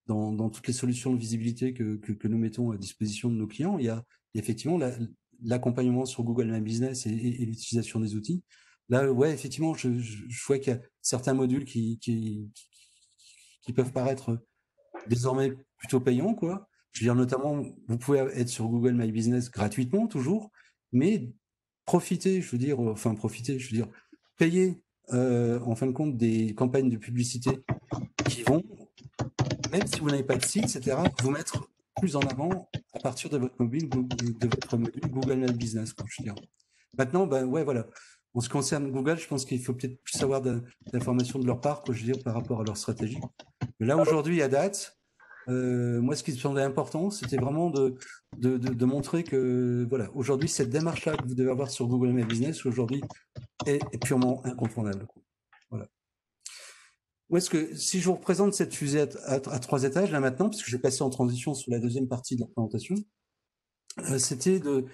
Speaker 2: dans toutes les solutions de visibilité que nous mettons à disposition de nos clients, il y a effectivement l'accompagnement sur Google My Business et l'utilisation des outils. Là, ouais, effectivement, je vois qu'il y a certains modules qui peuvent paraître désormais plutôt payants, quoi. Je veux dire, notamment, vous pouvez être sur Google My Business gratuitement, toujours, mais profitez, je veux dire, payer, en fin de compte, des campagnes de publicité qui vont, même si vous n'avez pas de site, etc., vous mettre plus en avant à partir de votre mobile, de votre module Google My Business, quoi, je veux dire. Maintenant, ouais, voilà. En ce qui concerne Google, je pense qu'il faut peut-être plus avoir d'informations de leur part, quoi, je veux dire, par rapport à leur stratégie. Mais là, aujourd'hui, à date, moi, ce qui me semblait important, c'était vraiment de montrer que, voilà, aujourd'hui, cette démarche-là que vous devez avoir sur Google My Business, aujourd'hui, est purement incontournable. Voilà. Où est-ce que, si je vous représente cette fusée à 3 étages, là maintenant, parce que j'ai passé en transition sur la deuxième partie de la présentation, c'était de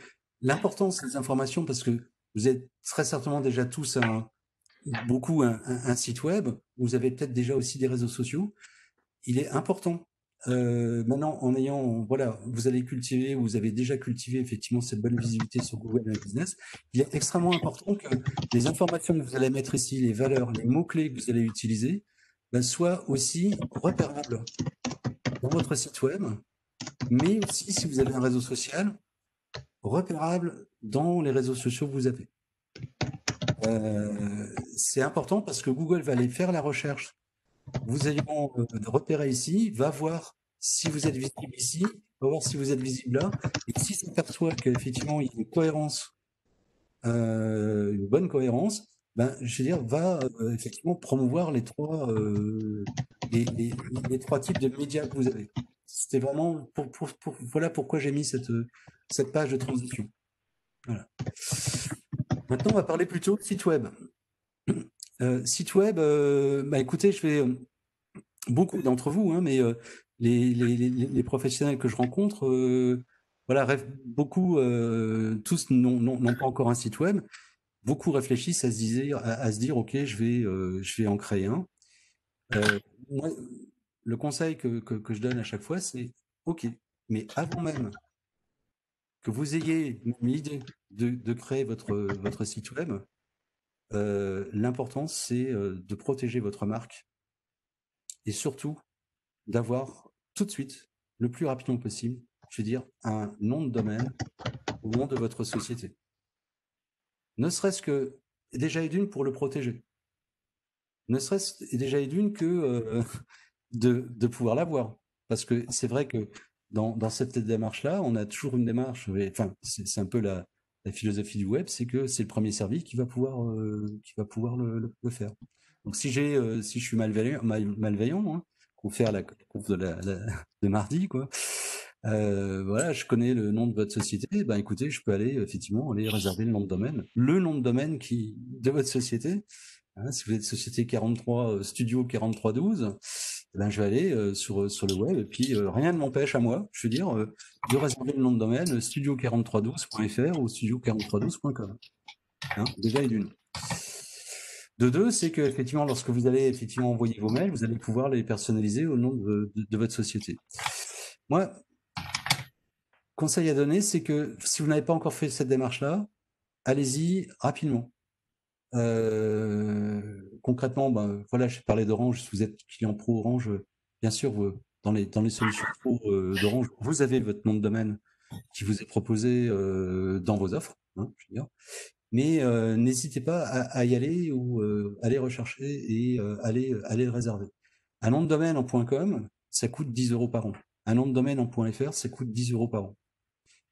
Speaker 2: l'importance des informations, parce que vous êtes très certainement déjà tous beaucoup un site web, vous avez peut-être déjà aussi des réseaux sociaux. Il est important maintenant, en ayant, voilà, vous allez cultiver, vous avez déjà cultivé effectivement cette bonne visibilité sur Google My Business. Il est extrêmement important que les informations que vous allez mettre ici, les valeurs, les mots-clés que vous allez utiliser, soient aussi repérables dans votre site web, mais aussi, si vous avez un réseau social, repérable dans les réseaux sociaux que vous avez. C'est important parce que Google va aller faire la recherche. Vous allez repérer ici, va voir si vous êtes visible ici, va voir si vous êtes visible là, et si s'aperçoit qu'effectivement il y a une cohérence, une bonne cohérence, je veux dire, va effectivement promouvoir les trois types de médias que vous avez. C'était vraiment voilà pourquoi j'ai mis cette page de transition. Voilà. Maintenant, on va parler plutôt de site web. Site web, écoutez, je vais beaucoup d'entre vous, hein, mais les professionnels que je rencontre, voilà, beaucoup, tous n'ont pas encore un site web. Beaucoup réfléchissent à se dire, ok, je vais en créer un. Moi, le conseil que je donne à chaque fois, c'est, ok, mais avant même que vous ayez l'idée de créer votre site web, l'important c'est de protéger votre marque et surtout d'avoir tout de suite, le plus rapidement possible, je veux dire, un nom de domaine au nom de votre société. Ne serait-ce que, déjà et d'une, pour le protéger. Ne serait-ce déjà et d'une que de pouvoir l'avoir. Parce que c'est vrai que dans cette démarche-là, on a toujours une démarche, enfin, c'est un peu la philosophie du web, c'est que c'est le premier servi qui va pouvoir le faire. Donc si je suis malveillant, hein, qu'on fait à la conf de mardi, quoi. Voilà, je connais le nom de votre société. Ben écoutez, je peux effectivement aller réserver le nom de domaine de votre société. Hein, si vous êtes société 43 studio 4312, je vais aller sur le web et puis rien ne m'empêche à moi, je veux dire, de réserver le nom de domaine studio4312.fr ou studio4312.com. Hein, déjà et d'une. De deux, c'est que effectivement, lorsque vous allez effectivement envoyer vos mails, vous allez pouvoir les personnaliser au nom de votre société. Moi, conseil à donner, c'est que si vous n'avez pas encore fait cette démarche-là, allez-y rapidement. Concrètement, voilà, j'ai parlé d'Orange. Si vous êtes client pro Orange, bien sûr, dans les solutions pro d'Orange, vous avez votre nom de domaine qui vous est proposé dans vos offres, hein, je veux dire. Mais n'hésitez pas à y aller ou aller rechercher et aller le réserver. Un nom de domaine en .com, ça coûte 10 € par an. Un nom de domaine en .fr, ça coûte 10 € par an.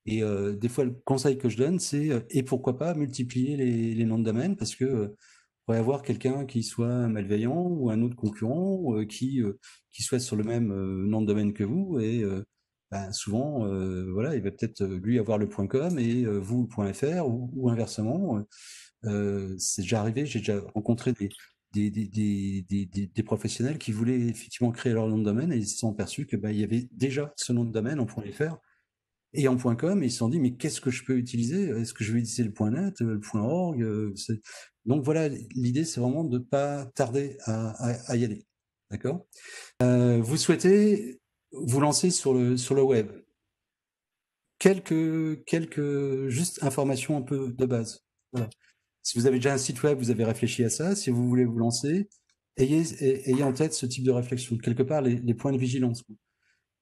Speaker 2: Et des fois, le conseil que je donne, c'est et pourquoi pas multiplier les noms de domaine, parce que pourrait y avoir quelqu'un qui soit malveillant ou un autre concurrent qui soit sur le même nom de domaine que vous et ben, souvent voilà, il va peut-être lui avoir le .com et vous le .fr ou inversement. C'est déjà arrivé, j'ai déjà rencontré des professionnels qui voulaient effectivement créer leur nom de domaine et ils se sont aperçus que ben, il y avait déjà ce nom de domaine en .fr et en .com, et ils se sont dit, mais qu'est-ce que je peux utiliser? Est-ce que je vais utiliser le .net, le .org? Donc voilà, l'idée, c'est vraiment de ne pas tarder à y aller. D'accord? Vous souhaitez vous lancer sur le web. Quelques juste informations un peu de base. Voilà. Si vous avez déjà un site web, vous avez réfléchi à ça. Si vous voulez vous lancer, ayez en tête ce type de réflexion. Quelque part, les points de vigilance.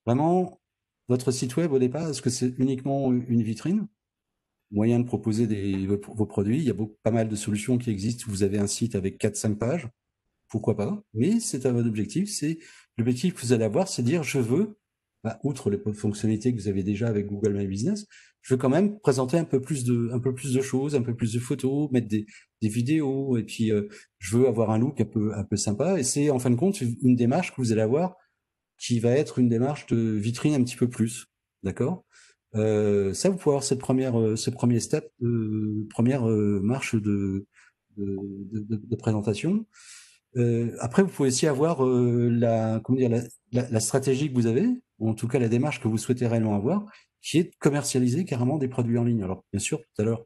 Speaker 2: Vraiment, votre site web au départ, est-ce que c'est uniquement une vitrine, moyen de proposer vos produits? Il y a pas mal de solutions qui existent. Vous avez un site avec 4-5 pages, pourquoi pas? Mais c'est à votre objectif. L'objectif que vous allez avoir, c'est de dire je veux, bah, outre les fonctionnalités que vous avez déjà avec Google My Business, je veux quand même présenter un peu plus de choses, un peu plus de photos, mettre des vidéos, et puis je veux avoir un look un peu sympa. Et c'est en fin de compte une démarche que vous allez avoir qui va être une démarche de vitrine un petit peu plus, d'accord? Ça, vous pouvez avoir ce premier step, première marche de présentation. Après, vous pouvez aussi avoir comment dire, la stratégie que vous avez, ou en tout cas la démarche que vous souhaitez réellement avoir, qui est de commercialiser carrément des produits en ligne. Alors, bien sûr, tout à l'heure,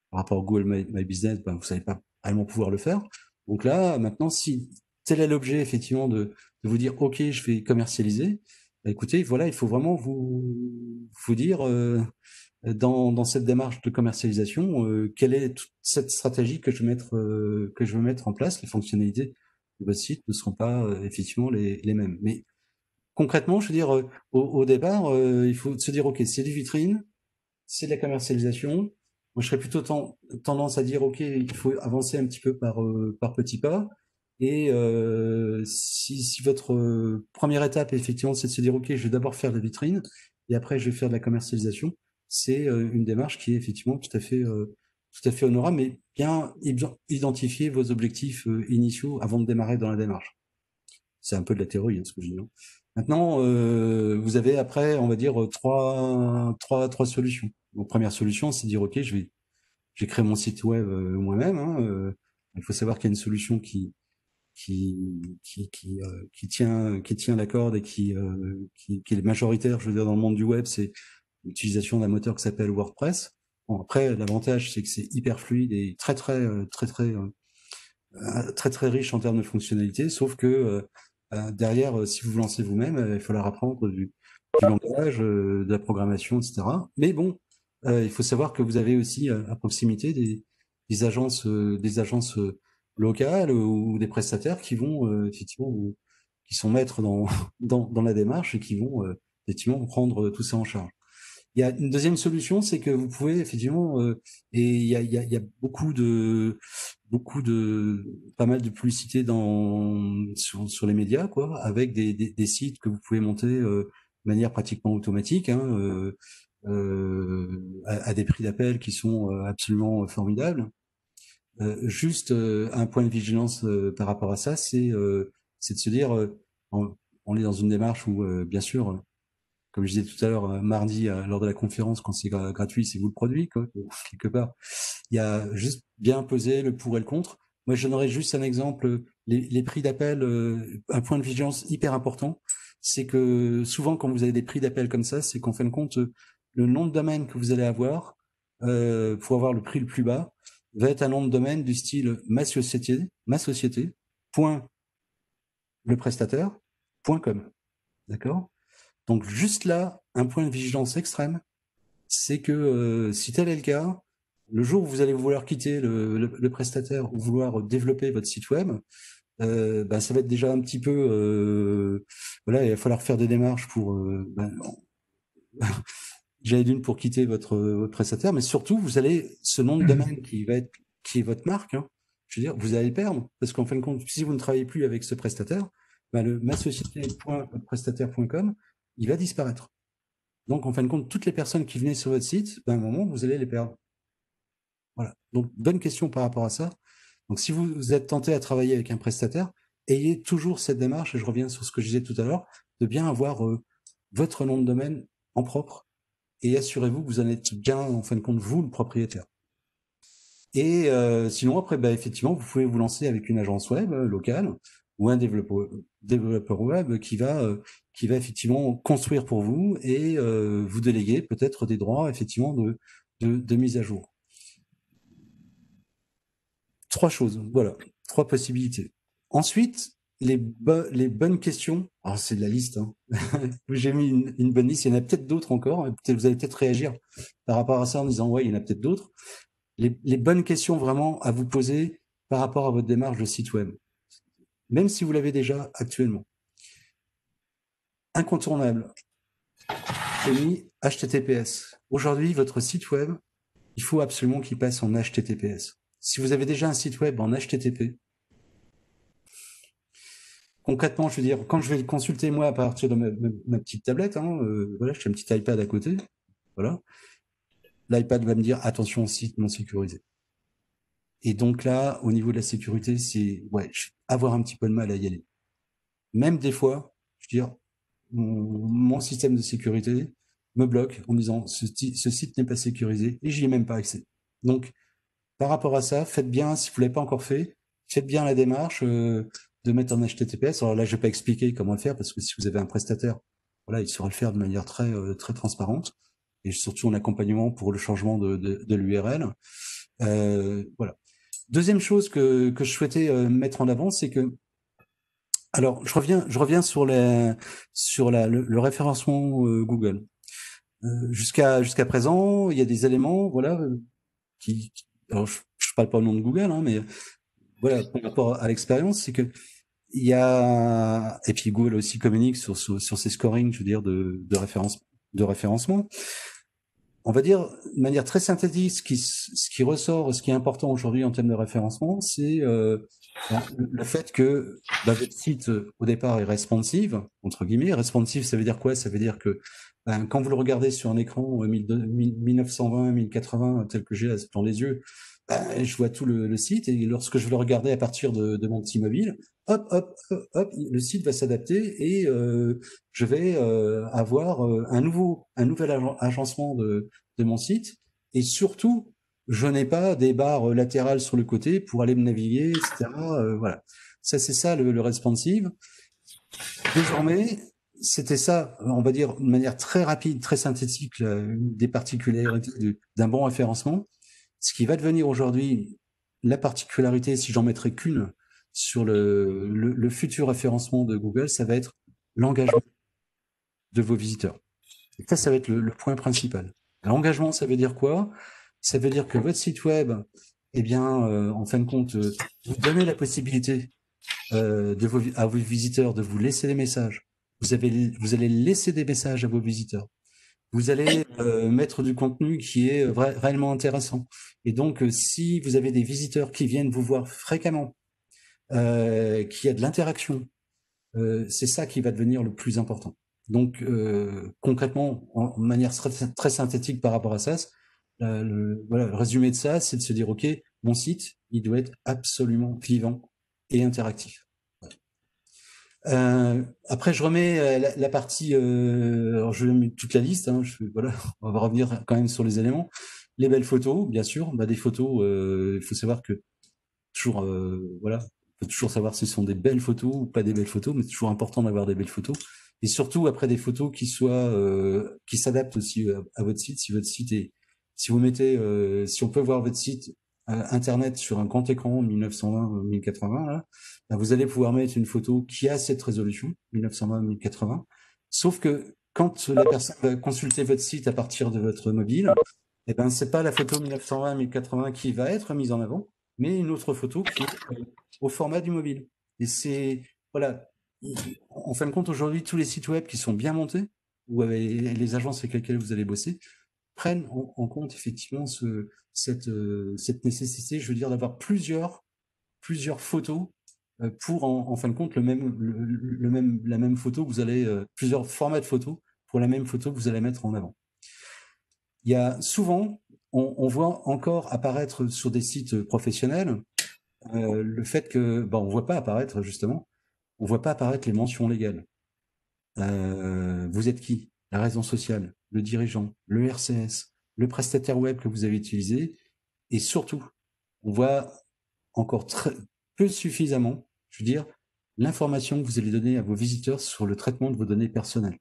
Speaker 2: par rapport à Google My Business, ben, vous ne savez pas réellement pouvoir le faire. Donc là, maintenant, si tel est l'objet, effectivement, de vous dire, OK, je vais commercialiser, bah, écoutez, voilà, il faut vraiment vous dire, dans cette démarche de commercialisation, quelle est toute cette stratégie que je veux mettre en place. Les fonctionnalités de votre site ne seront pas effectivement les mêmes. Mais concrètement, je veux dire, au départ, il faut se dire, OK, c'est des vitrines, c'est de la commercialisation. Moi, je serais plutôt tendance à dire, OK, il faut avancer un petit peu par petits pas. Et si votre première étape, effectivement, c'est de se dire, OK, je vais d'abord faire de la vitrine et après, je vais faire de la commercialisation, c'est une démarche qui est effectivement tout à fait honorable, mais bien identifier vos objectifs initiaux avant de démarrer dans la démarche. C'est un peu de la théorie, hein, ce que je dis. Hein. Maintenant, vous avez après, on va dire, trois solutions. Donc, première solution, c'est de dire, OK, j'ai créé mon site web moi-même. Hein, il faut savoir qu'il y a une solution qui tient la corde et qui est majoritaire, je veux dire, dans le monde du web, c'est l'utilisation d'un moteur qui s'appelle WordPress. Bon, après, l'avantage, c'est que c'est hyper fluide et très riche en termes de fonctionnalités, sauf que derrière, si vous vous lancez vous-même, il faut leur apprendre du langage, de la programmation, etc. Mais bon, il faut savoir que vous avez aussi à proximité des agences locales ou des prestataires qui vont effectivement qui sont maîtres dans la démarche et qui vont effectivement prendre tout ça en charge. Il y a une deuxième solution, c'est que vous pouvez effectivement, et il y a pas mal de publicité sur les médias, quoi, avec des sites que vous pouvez monter de manière pratiquement automatique, hein, à des prix d'appel qui sont absolument formidables. Juste un point de vigilance par rapport à ça, c'est de se dire, on est dans une démarche où, bien sûr, comme je disais tout à l'heure, mardi, lors de la conférence, quand c'est gratuit, c'est vous le produit, quoi, quelque part. Il y a juste bien peser le pour et le contre. Moi, je donnerais juste un exemple. Les prix d'appel, un point de vigilance hyper important, c'est que souvent, quand vous avez des prix d'appel comme ça, c'est qu'en fin de compte, le nom de domaine que vous allez avoir, pour avoir le prix le plus bas, va être un nom de domaine du style ma société, point le prestataire, point com. D'accord? Donc juste là, un point de vigilance extrême, c'est que si tel est le cas, le jour où vous allez vouloir quitter le prestataire ou vouloir développer votre site web, ça va être déjà un petit peu, voilà, il va falloir faire des démarches pour, j'allais d'une pour quitter votre prestataire, mais surtout, vous allez, ce nom de domaine qui est votre marque, hein, je veux dire, vous allez le perdre, parce qu'en fin de compte, si vous ne travaillez plus avec ce prestataire, le masociété.prestataire.com, il va disparaître. Donc, en fin de compte, toutes les personnes qui venaient sur votre site, à un moment, vous allez les perdre. Voilà. Donc, bonne question par rapport à ça. Donc, si vous êtes tenté à travailler avec un prestataire, ayez toujours cette démarche, et je reviens sur ce que je disais tout à l'heure, de bien avoir votre nom de domaine en propre, et assurez-vous que vous en êtes bien, en fin de compte, vous, le propriétaire. Et sinon, après, effectivement, vous pouvez vous lancer avec une agence web locale ou un développeur web qui va effectivement construire pour vous et vous déléguer peut-être des droits, effectivement, de mise à jour. 3 choses, voilà, 3 possibilités. Ensuite, les bonnes questions. Alors, c'est de la liste, hein. J'ai mis une bonne liste. Il y en a peut-être d'autres encore. Vous allez peut-être réagir par rapport à ça en disant, ouais, il y en a peut-être d'autres. Les bonnes questions vraiment à vous poser par rapport à votre démarche de site web, même si vous l'avez déjà actuellement. Incontournable, j'ai mis HTTPS. Aujourd'hui, votre site web, il faut absolument qu'il passe en HTTPS. Si vous avez déjà un site web en HTTP, concrètement, je veux dire, quand je vais le consulter moi à partir de ma petite tablette, hein, voilà, j'ai un petit iPad à côté, voilà, l'iPad va me dire attention, site non sécurisé. Et donc là, au niveau de la sécurité, c'est avoir un petit peu de mal à y aller. Même des fois, je veux dire, mon système de sécurité me bloque en me disant ce site n'est pas sécurisé et j'y ai même pas accès. Donc, par rapport à ça, faites bien, si vous l'avez pas encore fait, faites bien la démarche de mettre en HTTPS. Alors là, je vais pas expliquer comment le faire parce que si vous avez un prestataire, voilà, il saura le faire de manière très transparente et surtout en accompagnement pour le changement de l'URL. Voilà. Deuxième chose que je souhaitais mettre en avant, c'est que alors je reviens sur le référencement Google. Jusqu'à présent, il y a des éléments, voilà, alors je parle pas au nom de Google, hein, mais voilà, par rapport à l'expérience, c'est que il y a, et puis Google aussi communique sur ses scorings, je veux dire, de référencement. On va dire de manière très synthétique, ce qui ressort, ce qui est important aujourd'hui en termes de référencement, c'est le fait que votre site au départ est responsive, entre guillemets. Responsive, ça veut dire quoi? Ça veut dire que quand vous le regardez sur un écran 1920, 1080 tel que j'ai dans les yeux, je vois tout le site et lorsque je vais le regarder à partir de mon petit mobile, hop, hop, hop, hop, le site va s'adapter et je vais avoir un nouvel agencement de mon site et surtout je n'ai pas des barres latérales sur le côté pour aller me naviguer, etc. Voilà, ça c'est ça le responsive. Désormais, c'était ça, on va dire de manière très rapide, très synthétique, des particularités d'un bon référencement. Ce qui va devenir aujourd'hui la particularité, si j'en mettrais qu'une, sur le futur référencement de Google, ça va être l'engagement de vos visiteurs. Et ça va être le point principal. L'engagement, ça veut dire quoi? Ça veut dire que votre site web, eh bien, en fin de compte, vous donnez la possibilité à vos visiteurs de vous laisser des messages. Vous allez laisser des messages à vos visiteurs. Vous allez mettre du contenu qui est réellement intéressant. Et donc, si vous avez des visiteurs qui viennent vous voir fréquemment, qui a de l'interaction, c'est ça qui va devenir le plus important. Donc, concrètement, en manière très synthétique par rapport à ça, le résumé de ça, c'est de se dire, OK, mon site, il doit être absolument vivant et interactif. Après, je remets la partie. Alors je mets toute la liste. Hein, voilà, on va revenir quand même sur les éléments. Les belles photos, bien sûr. Des photos. Il faut savoir que toujours, voilà, faut toujours savoir si ce sont des belles photos ou pas des belles photos, mais c'est toujours important d'avoir des belles photos. Et surtout après des photos qui s'adaptent aussi à votre site. Si votre site si vous mettez, si on peut voir votre site internet sur un grand écran 1920-1080 là. Vous allez pouvoir mettre une photo qui a cette résolution, 1920-1080. Sauf que quand la personne va consulter votre site à partir de votre mobile, eh ben, c'est pas la photo 1920-1080 qui va être mise en avant, mais une autre photo qui est au format du mobile. Et c'est, voilà, en fin de compte, aujourd'hui, tous les sites web qui sont bien montés, ou avec les agences avec lesquelles vous allez bosser, prennent en compte effectivement cette nécessité, je veux dire, d'avoir plusieurs photos pour en fin de compte la même photo que vous allez plusieurs formats de photos pour la même photo que vous allez mettre en avant. Il y a souvent, on voit encore apparaître sur des sites professionnels le fait que on voit pas apparaître justement, on voit pas apparaître les mentions légales. Vous êtes qui? La raison sociale, le dirigeant, le RCS, le prestataire web que vous avez utilisé, et surtout, on voit encore peu suffisamment, je veux dire, l'information que vous allez donner à vos visiteurs sur le traitement de vos données personnelles.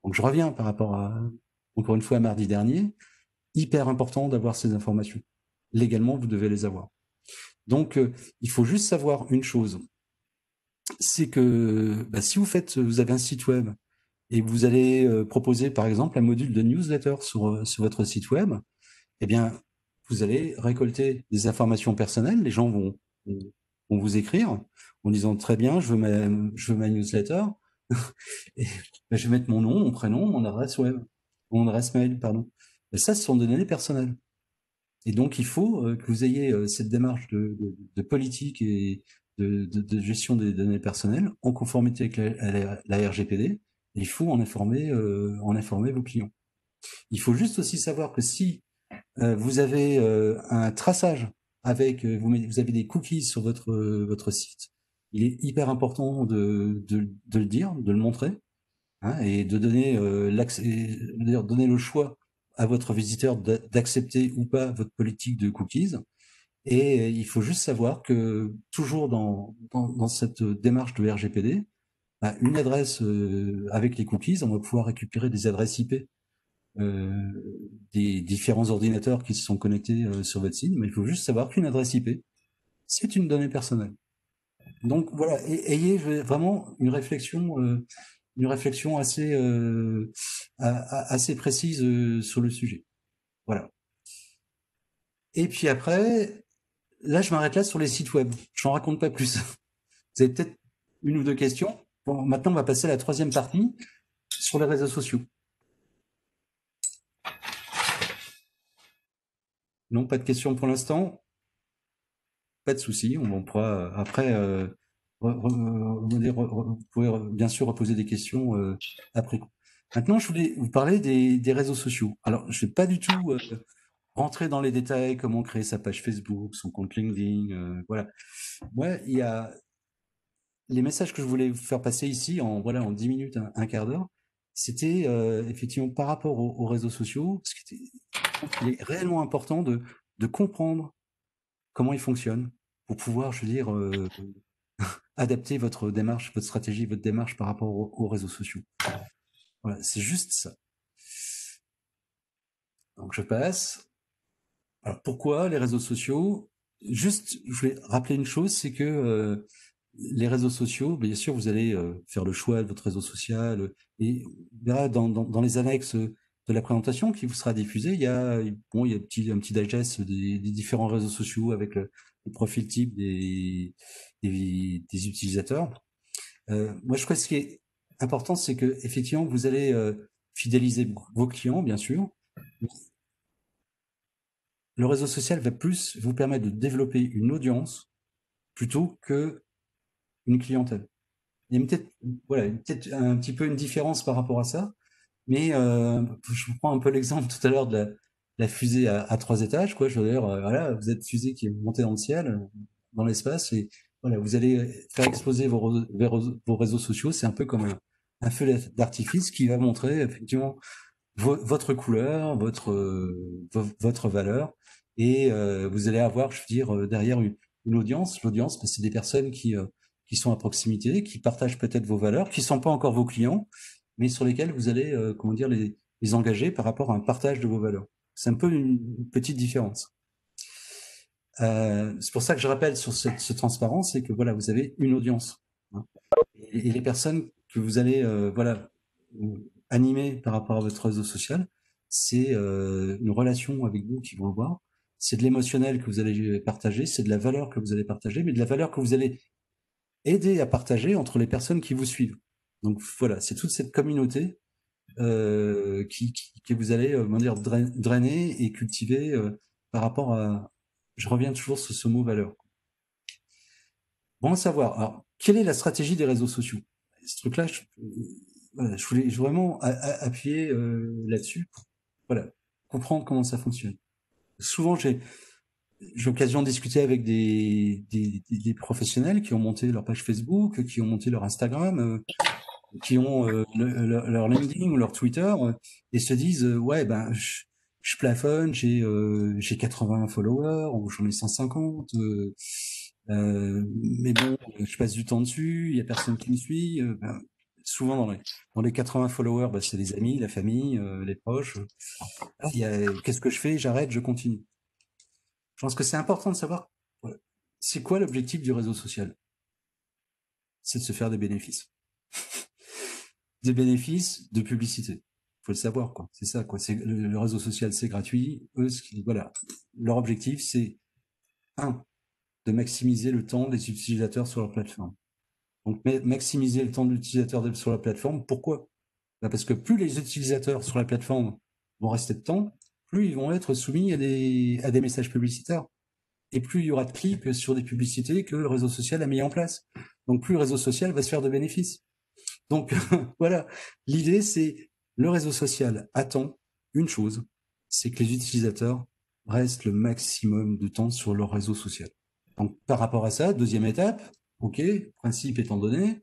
Speaker 2: Donc je reviens par rapport à, encore une fois, à mardi dernier, hyper important d'avoir ces informations. Légalement, vous devez les avoir. Donc, il faut juste savoir une chose, c'est que si vous avez un site web et vous allez proposer par exemple un module de newsletter sur votre site web, eh bien, vous allez récolter des informations personnelles. Les gens vont vous écrire en disant très bien, je veux ma newsletter. Et, je vais mettre mon nom, mon prénom, mon adresse web, mon adresse mail, pardon. Et ça, ce sont des données personnelles. Et donc, il faut que vous ayez cette démarche de politique et de gestion des données personnelles en conformité avec la RGPD. Et il faut en informer vos clients. Il faut juste aussi savoir que si vous avez un traçage avec, vous avez des cookies sur votre site, il est hyper important de le dire, de le montrer, hein, et de donner donner le choix à votre visiteur d'accepter ou pas votre politique de cookies. Et il faut juste savoir que toujours dans cette démarche de RGPD, une adresse avec les cookies, on va pouvoir récupérer des adresses IP des différents ordinateurs qui se sont connectés sur votre site, mais il faut juste savoir qu'une adresse IP, c'est une donnée personnelle. Donc voilà, ayez vraiment une réflexion assez précise sur le sujet. Voilà. Et puis après, là, je m'arrête là sur les sites web. Je n'en raconte pas plus. Vous avez peut-être une ou deux questions. Bon, maintenant, on va passer à la troisième partie sur les réseaux sociaux. Non, pas de questions pour l'instant. Pas de souci, on pourra après. Vous pouvez bien sûr reposer des questions après coup. Maintenant, je voulais vous parler des réseaux sociaux. Alors, je ne vais pas du tout rentrer dans les détails, comment créer sa page Facebook, son compte LinkedIn, voilà. Moi, il y a les messages que je voulais vous faire passer ici en 10 minutes, un quart d'heure. C'était effectivement par rapport aux réseaux sociaux, parce qu'il est réellement important de comprendre comment ils fonctionnent pour pouvoir, je veux dire, adapter votre démarche, votre stratégie, votre démarche par rapport aux réseaux sociaux. Voilà, c'est juste ça. Donc je passe. Alors pourquoi les réseaux sociaux? Juste, je voulais rappeler une chose, c'est que les réseaux sociaux, bien sûr, vous allez faire le choix de votre réseau social et là, dans les annexes de la présentation qui vous sera diffusée, il y a un petit digest des différents réseaux sociaux avec le profil type des utilisateurs. Moi, je crois que ce qui est important, c'est que effectivement, vous allez fidéliser vos clients, bien sûr. Le réseau social va plus vous permettre de développer une audience plutôt que une clientèle. Il y a peut-être un petit peu une différence par rapport à ça, mais je vous prends un peu l'exemple tout à l'heure de la fusée à 3 étages, quoi. Je veux dire, voilà, vous êtes fusée qui est montée dans le ciel, dans l'espace, et voilà, vous allez faire exploser vos réseaux sociaux. C'est un peu comme un feu d'artifice qui va montrer effectivement votre couleur, votre valeur, et vous allez avoir, je veux dire, derrière une audience. L'audience, c'est des personnes qui sont à proximité, qui partagent peut-être vos valeurs, qui sont pas encore vos clients, mais sur lesquels vous allez, les engager par rapport à un partage de vos valeurs. C'est un peu une petite différence. C'est pour ça que je rappelle sur ce transparence, c'est que voilà, vous avez une audience, hein. Et les personnes que vous allez animer par rapport à votre réseau social, c'est une relation avec vous qu'ils vont avoir. C'est de l'émotionnel que vous allez partager, c'est de la valeur que vous allez partager, mais de la valeur que vous allez aider à partager entre les personnes qui vous suivent. Donc voilà, c'est toute cette communauté que vous allez dire, drainer et cultiver par rapport à... Je reviens toujours sur ce mot valeur. Bon à savoir, alors, quelle est la stratégie des réseaux sociaux? Ce truc-là, je voulais vraiment appuyer là-dessus pour comprendre comment ça fonctionne. Souvent, j'ai l'occasion de discuter avec des professionnels qui ont monté leur page Facebook, qui ont monté leur Instagram, qui ont leur LinkedIn ou leur Twitter et se disent ouais ben je plafonne, j'ai 80 followers ou j'en ai 150 mais bon je passe du temps dessus, il y a personne qui me suit ben, souvent dans les 80 followers ben, c'est les amis, la famille, les proches. Qu'est-ce que je fais? J'arrête, je continue. Je pense que c'est important de savoir c'est quoi l'objectif du réseau social. C'est de se faire des bénéfices. Des bénéfices de publicité. Faut le savoir, quoi. C'est ça, quoi. C'est le réseau social, c'est gratuit. Eux, voilà. Leur objectif, c'est de maximiser le temps des utilisateurs sur leur plateforme. Donc, maximiser le temps de l'utilisateur sur la plateforme. Pourquoi? Parce que plus les utilisateurs sur la plateforme vont rester de temps, plus ils vont être soumis à des messages publicitaires. Et plus il y aura de clics sur des publicités que le réseau social a mis en place. Donc, plus le réseau social va se faire de bénéfices. Donc, voilà. L'idée, c'est le réseau social attend une chose, c'est que les utilisateurs restent le maximum de temps sur leur réseau social. Donc, par rapport à ça, deuxième étape, OK, principe étant donné,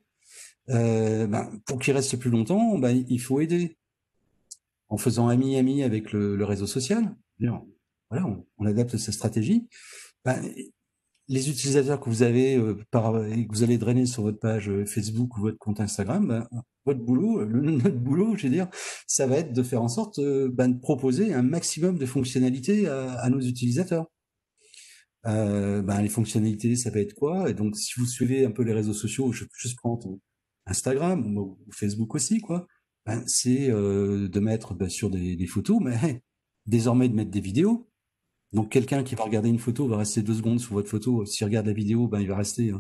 Speaker 2: pour qu'ils restent plus longtemps, il faut aider. En faisant ami-ami avec le réseau social, voilà, on adapte sa stratégie. Les utilisateurs que vous avez et que vous allez drainer sur votre page Facebook ou votre compte Instagram, votre boulot, notre boulot, je veux dire, ça va être de faire en sorte de proposer un maximum de fonctionnalités à nos utilisateurs. Les fonctionnalités, ça va être quoi? Et donc, si vous suivez un peu les réseaux sociaux, je juste prends Instagram ou Facebook aussi, quoi. C'est de mettre sur des photos, mais désormais de mettre des vidéos. Donc, quelqu'un qui va regarder une photo va rester 2 secondes sur votre photo. S'il regarde la vidéo, il va rester.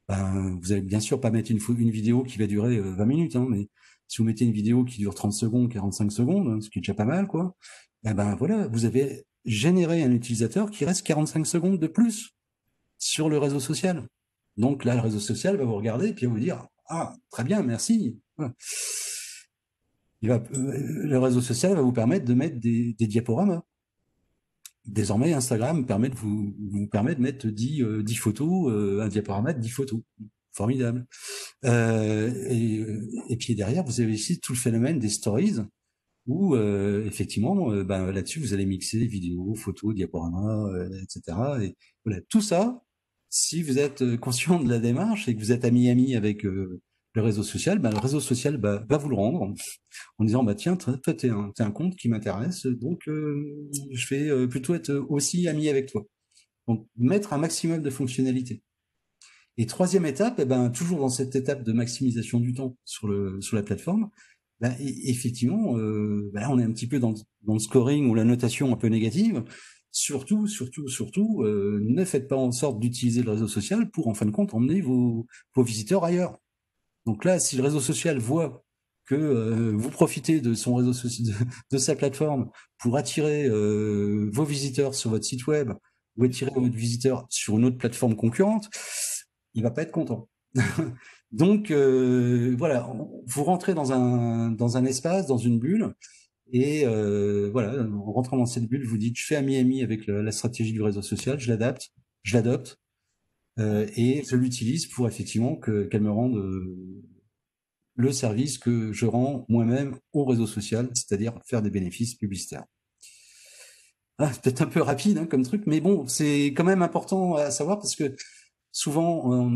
Speaker 2: Vous allez bien sûr pas mettre une vidéo qui va durer 20 minutes, hein, mais si vous mettez une vidéo qui dure 30 secondes, 45 secondes, hein, ce qui est déjà pas mal, quoi, voilà, vous avez généré un utilisateur qui reste 45 secondes de plus sur le réseau social. Donc là, le réseau social va vous regarder et puis va vous dire « Ah, très bien, merci. » Le réseau social va vous permettre de mettre des diaporamas. Désormais, Instagram vous permet de mettre 10 photos, un diaporama de 10 photos. Formidable. Et puis derrière, vous avez aussi tout le phénomène des stories où effectivement, là-dessus, vous allez mixer vidéos, photos, diaporamas, etc. Et voilà, tout ça, si vous êtes conscient de la démarche et que vous êtes ami avec le réseau social, le réseau social va vous le rendre en disant tiens, toi t'es un compte qui m'intéresse, donc je vais plutôt être aussi ami avec toi. Donc mettre un maximum de fonctionnalités. Et troisième étape, toujours dans cette étape de maximisation du temps sur la plateforme, effectivement, on est un petit peu dans le scoring ou la notation un peu négative. Surtout, ne faites pas en sorte d'utiliser le réseau social pour, en fin de compte, emmener vos visiteurs ailleurs. Donc là, si le réseau social voit que vous profitez de son réseau social, de sa plateforme pour attirer vos visiteurs sur votre site web ou attirer votre visiteur sur une autre plateforme concurrente, il va pas être content. Donc voilà, vous rentrez dans un espace, dans une bulle, et voilà, en rentrant dans cette bulle, vous dites je fais ami avec la stratégie du réseau social, je l'adapte, je l'adopte, et je l'utilise pour effectivement qu'elle me rende le service que je rends moi-même au réseau social, c'est-à-dire faire des bénéfices publicitaires. C'est peut-être un peu rapide comme truc, mais bon, c'est quand même important à savoir parce que souvent,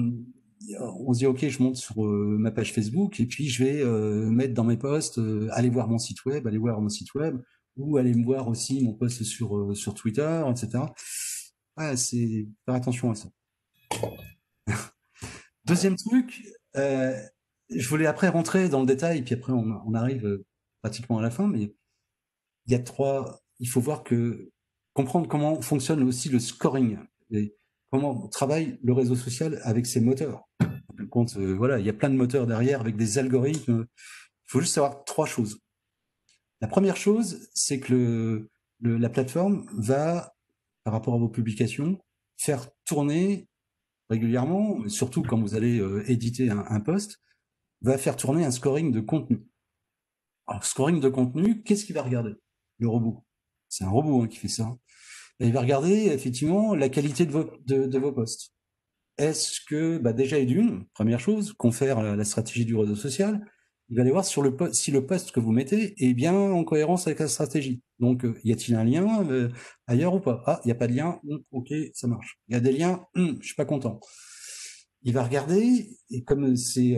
Speaker 2: on se dit, OK, je monte sur ma page Facebook et puis je vais mettre dans mes posts, aller voir mon site web, ou aller me voir aussi mon post sur Twitter, etc. C'est faire attention à ça. Deuxième truc, je voulais après rentrer dans le détail, puis après on arrive pratiquement à la fin, mais il faut comprendre comment fonctionne aussi le scoring et comment travaille le réseau social avec ses moteurs. compte, voilà, il y a plein de moteurs derrière avec des algorithmes. Il faut juste savoir 3 choses. La première chose, c'est que la plateforme va, par rapport à vos publications, faire tourner régulièrement, surtout quand vous allez éditer un post, va faire tourner un scoring de contenu. Alors, scoring de contenu, qu'est-ce qu'il va regarder? Le robot. C'est un robot qui fait ça. Et il va regarder effectivement la qualité de vos posts. Est-ce que, déjà et d'une, première chose, confère la stratégie du réseau social, il va aller voir sur si le post que vous mettez est bien en cohérence avec la stratégie. Donc, y a-t-il un lien ailleurs ou pas? Ah, il n'y a pas de lien, ok, ça marche. Il y a des liens, je suis pas content. Il va regarder, et comme c'est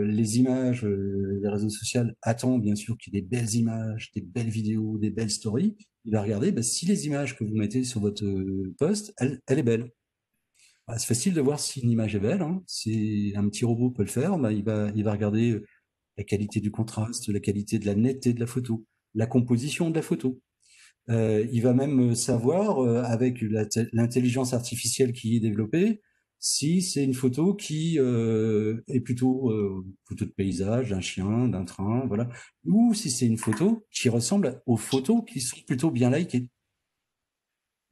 Speaker 2: les images, les réseaux sociaux attendent bien sûr qu'il y ait des belles images, des belles vidéos, des belles stories, il va regarder si les images que vous mettez sur votre post, elle est belle. C'est facile de voir si une image est belle. Si un petit robot peut le faire, il va regarder la qualité du contraste, la qualité de la netteté de la photo, la composition de la photo. Il va même savoir, avec l'intelligence artificielle qui est développée, si c'est une photo qui est plutôt photo de paysage, d'un chien, d'un train, voilà, ou si c'est une photo qui ressemble aux photos qui sont plutôt bien likées.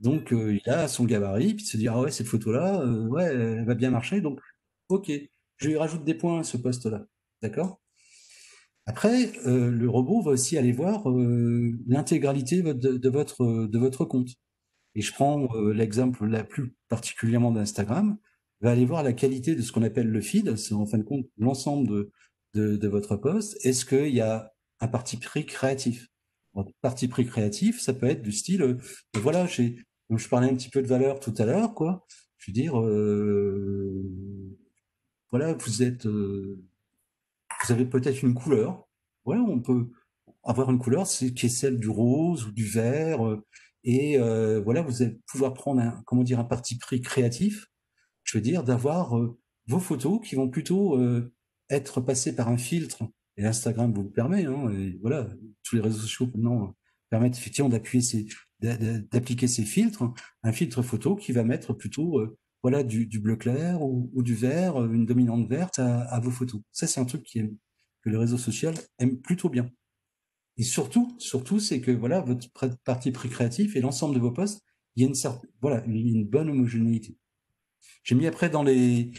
Speaker 2: Donc, il a son gabarit, puis il se dit, ah ouais, cette photo-là, ouais, elle va bien marcher, donc, ok, je lui rajoute des points à ce poste-là, d'accord? Après, le robot va aussi aller voir l'intégralité de votre compte. Et je prends l'exemple la plus particulièrement d'Instagram, va aller voir la qualité de ce qu'on appelle le feed, c'est en fin de compte l'ensemble de votre post. Est-ce qu'il y a un parti pris créatif? Parti pris créatif, ça peut être du style, voilà, je parlais un petit peu de valeur tout à l'heure, quoi. Je veux dire, voilà, vous avez peut-être une couleur. Ouais, on peut avoir une couleur qui est celle du rose ou du vert. Et voilà, vous allez pouvoir prendre un parti pris créatif. Je veux dire, d'avoir vos photos qui vont plutôt être passées par un filtre. Et Instagram vous le permet. Et voilà, tous les réseaux sociaux maintenant permettent effectivement d'appliquer ces filtres. Un filtre photo qui va mettre plutôt voilà, du bleu clair ou du vert, une dominante verte à vos photos. Ça, c'est un truc que le réseau social aime plutôt bien. Et surtout, c'est que voilà, votre parti pris créatif et l'ensemble de vos posts, il y a une bonne homogénéité. J'ai mis après dans les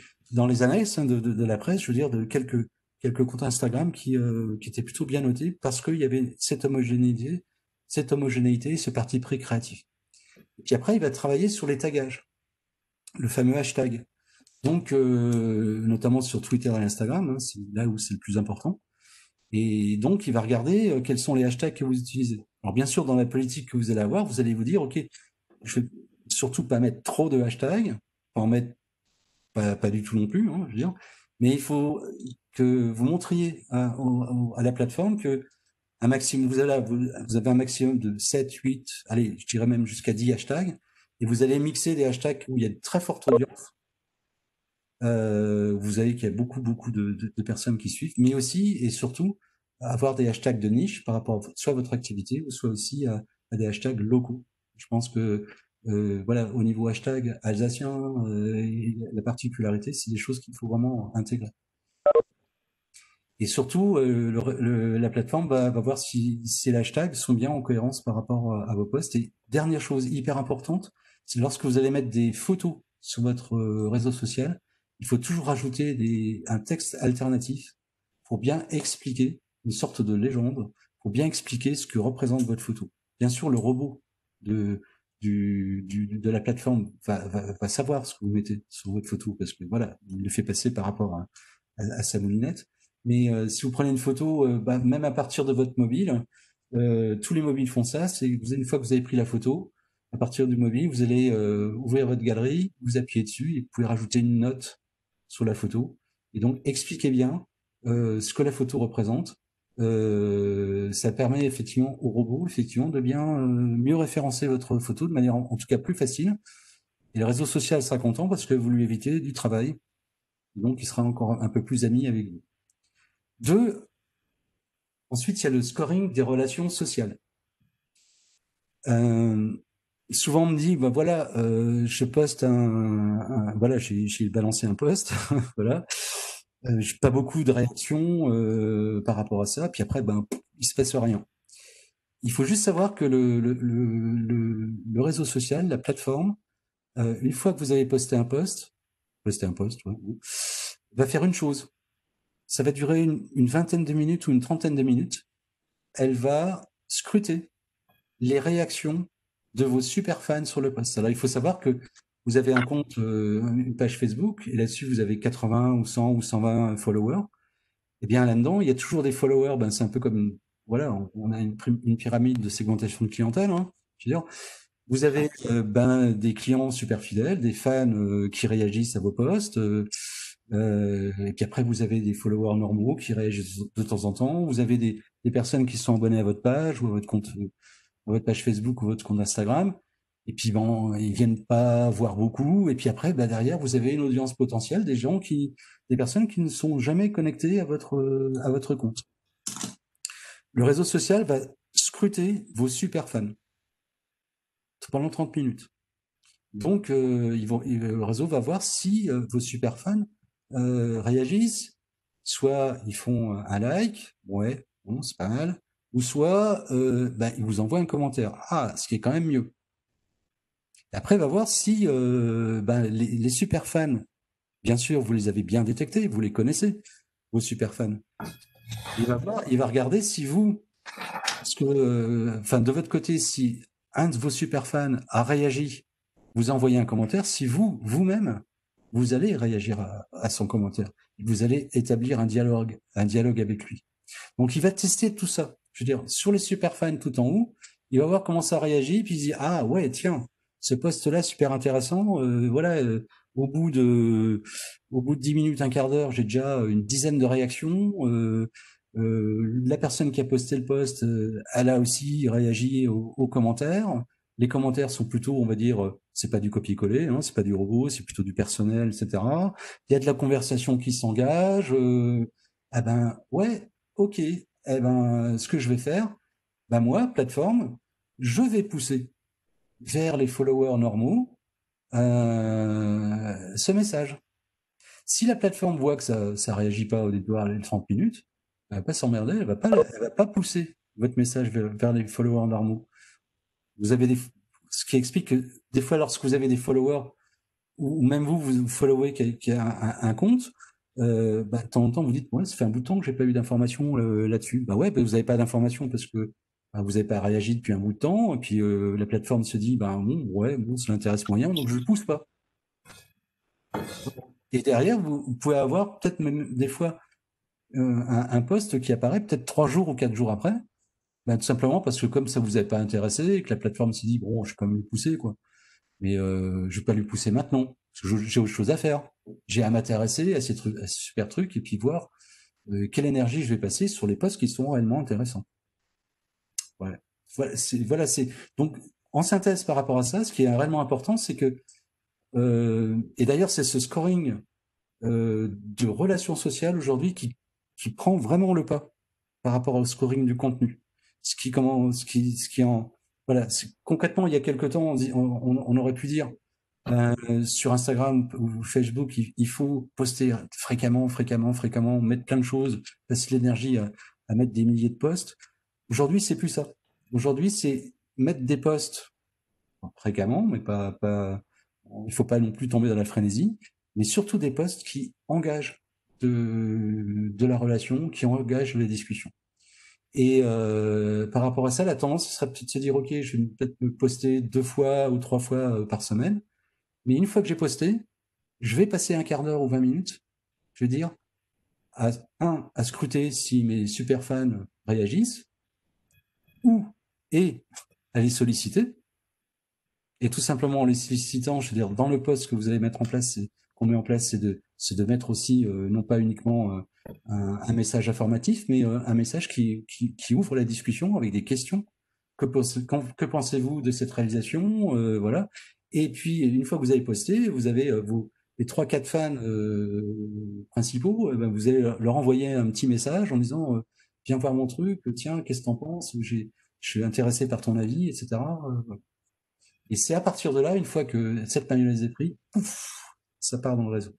Speaker 2: annexes de la presse, je veux dire, de quelques comptes Instagram qui étaient plutôt bien notés parce qu'il y avait cette homogénéité, ce parti pris créatif. Et puis après, il va travailler sur les tagages, le fameux hashtag. Donc, notamment sur Twitter et Instagram, c'est là où c'est le plus important. Et donc, il va regarder quels sont les hashtags que vous utilisez. Alors, bien sûr, dans la politique que vous allez avoir, vous allez vous dire, OK, je vais surtout pas mettre trop de hashtags, pas en mettre pas du tout non plus, je veux dire, mais il faut que vous montriez à la plateforme que un maximum, vous avez un maximum de 7, 8, allez, je dirais même jusqu'à 10 hashtags, et vous allez mixer des hashtags où il y a de très fortes audiences. Vous avez qu'il y a beaucoup de personnes qui suivent, mais aussi et surtout avoir des hashtags de niche par rapport soit à votre activité ou soit aussi à des hashtags locaux. Je pense que voilà, au niveau hashtag alsacien, la particularité, c'est des choses qu'il faut vraiment intégrer. Et surtout, la plateforme va voir si ces hashtags sont bien en cohérence par rapport à vos posts. Et dernière chose hyper importante, c'est lorsque vous allez mettre des photos sur votre réseau social, il faut toujours rajouter un texte alternatif pour bien expliquer, une sorte de légende, pour bien expliquer ce que représente votre photo. Bien sûr, le robot de la plateforme va savoir ce que vous mettez sur votre photo parce que voilà, il le fait passer par rapport à sa moulinette. Mais si vous prenez une photo, même à partir de votre mobile, tous les mobiles font ça. C'est une fois que vous avez pris la photo, à partir du mobile, vous allez ouvrir votre galerie, vous appuyez dessus et vous pouvez rajouter une note sur la photo. Et donc, expliquez bien ce que la photo représente. Ça permet effectivement au robot effectivement de bien mieux référencer votre photo de manière en tout cas plus facile. Et le réseau social sera content parce que vous lui évitez du travail. Donc, il sera encore un peu plus ami avec vous. Ensuite, il y a le scoring des relations sociales. Souvent, on me dit, voilà, je poste voilà, j'ai balancé un post, voilà. J'ai pas beaucoup de réactions par rapport à ça. Puis après, ben, il se passe rien. Il faut juste savoir que le réseau social, la plateforme, une fois que vous avez posté un post, ouais, va faire une chose. Ça va durer une vingtaine de minutes ou une trentaine de minutes. Elle va scruter les réactions de vos super fans sur le post. Alors, il faut savoir que vous avez un compte, une page Facebook, et là-dessus, vous avez 80 ou 100 ou 120 followers. Eh bien, là-dedans, il y a toujours des followers. Ben, c'est un peu comme, voilà, on a une pyramide de segmentation de clientèle. Hein. Je veux dire, vous avez ben, des clients super fidèles, des fans qui réagissent à vos posts. Et puis après, vous avez des followers normaux qui réagissent de temps en temps. Vous avez des personnes qui sont abonnées à votre page ou à votre compte, à votre page Facebook ou votre compte Instagram. Et puis bon, ils viennent pas voir beaucoup. Et puis après, bah derrière, vous avez une audience potentielle, des personnes qui ne sont jamais connectées à votre compte. Le réseau social va scruter vos super fans pendant 30 minutes. Donc, le réseau va voir si vos super fans réagissent. Soit ils font un like, ouais, bon, c'est pas mal. Ou soit bah, ils vous envoient un commentaire. Ah, ce qui est quand même mieux. Après, il va voir si ben, les super fans, bien sûr, vous les avez bien détectés, vous les connaissez, vos super fans. Il va regarder si vous, parce que, enfin, de votre côté, si un de vos super fans a réagi, vous envoyez un commentaire, si vous, vous-même, vous allez réagir à son commentaire. Vous allez établir un dialogue avec lui. Donc, il va tester tout ça. Je veux dire, sur les super fans tout en haut, il va voir comment ça réagit, puis il dit, ah ouais, tiens, ce poste-là, super intéressant. Voilà, au bout de 10 minutes, un quart d'heure, j'ai déjà une dizaine de réactions. La personne qui a posté le post, elle a aussi réagi aux commentaires. Les commentaires sont plutôt, on va dire, c'est pas du copier-coller, hein, c'est pas du robot, c'est plutôt du personnel, etc. Il y a de la conversation qui s'engage. Ah ben ouais, ok. Eh ben, ce que je vais faire, ben moi, plateforme, je vais pousser vers les followers normaux ce message. Si la plateforme voit que ça réagit pas au départ les 30 minutes, elle va pas s'emmerder, elle va pas pousser votre message vers les followers normaux. Vous avez ce qui explique que des fois, lorsque vous avez des followers, ou même vous followez un compte, bah, de temps en temps, vous dites, ouais, ça fait un bout de temps que j'ai pas eu d'informations là-dessus. Bah ouais, bah, vous n'avez pas d'informations parce que bah, vous n'avez pas réagi depuis un bout de temps, et puis la plateforme se dit, bah bon, ouais, bon, ça l'intéresse moyen, donc je le pousse pas. Et derrière, vous pouvez avoir peut-être même des fois un poste qui apparaît peut-être 3 jours ou 4 jours après, bah, tout simplement parce que comme ça vous avait pas intéressé, et que la plateforme s'est dit, bon, je vais quand même le pousser, quoi. Mais je vais pas lui pousser maintenant, parce que j'ai autre chose à faire. J'ai à m'intéresser à ces trucs, à ces super trucs, et puis voir quelle énergie je vais passer sur les postes qui sont réellement intéressants. Voilà. Voilà, c'est donc en synthèse par rapport à ça, ce qui est réellement important, c'est que et d'ailleurs c'est ce scoring de relations sociales aujourd'hui qui prend vraiment le pas par rapport au scoring du contenu. Ce qui en voilà, concrètement il y a quelque temps on aurait pu dire sur Instagram ou Facebook, il faut poster fréquemment, mettre plein de choses, passer l'énergie à mettre des milliers de posts. Aujourd'hui, c'est plus ça. Aujourd'hui, c'est mettre des posts fréquemment, mais il faut pas non plus tomber dans la frénésie, mais surtout des posts qui engagent de la relation, qui engagent les discussions. Et par rapport à ça, la tendance ce serait peut-être de se dire, ok, je vais peut-être me poster 2 fois ou 3 fois par semaine, mais une fois que j'ai posté, je vais passer un quart d'heure ou 20 minutes, je veux dire, à scruter si mes super fans réagissent, ou, et à les solliciter, et tout simplement en les sollicitant, je veux dire, dans le poste que vous allez mettre en place, qu'on met en place, c'est de mettre aussi, non pas uniquement un message informatif, mais un message qui ouvre la discussion avec des questions. Que pensez-vous de cette réalisation voilà. Et puis, une fois que vous avez posté, vous avez les 3-4 fans principaux, ben, vous allez leur envoyer un petit message en disant viens voir mon truc, tiens, qu'est-ce que t'en penses, je suis intéressé par ton avis, etc. Et c'est à partir de là, une fois que cette mayonnaise est prise, pouf, ça part dans le réseau.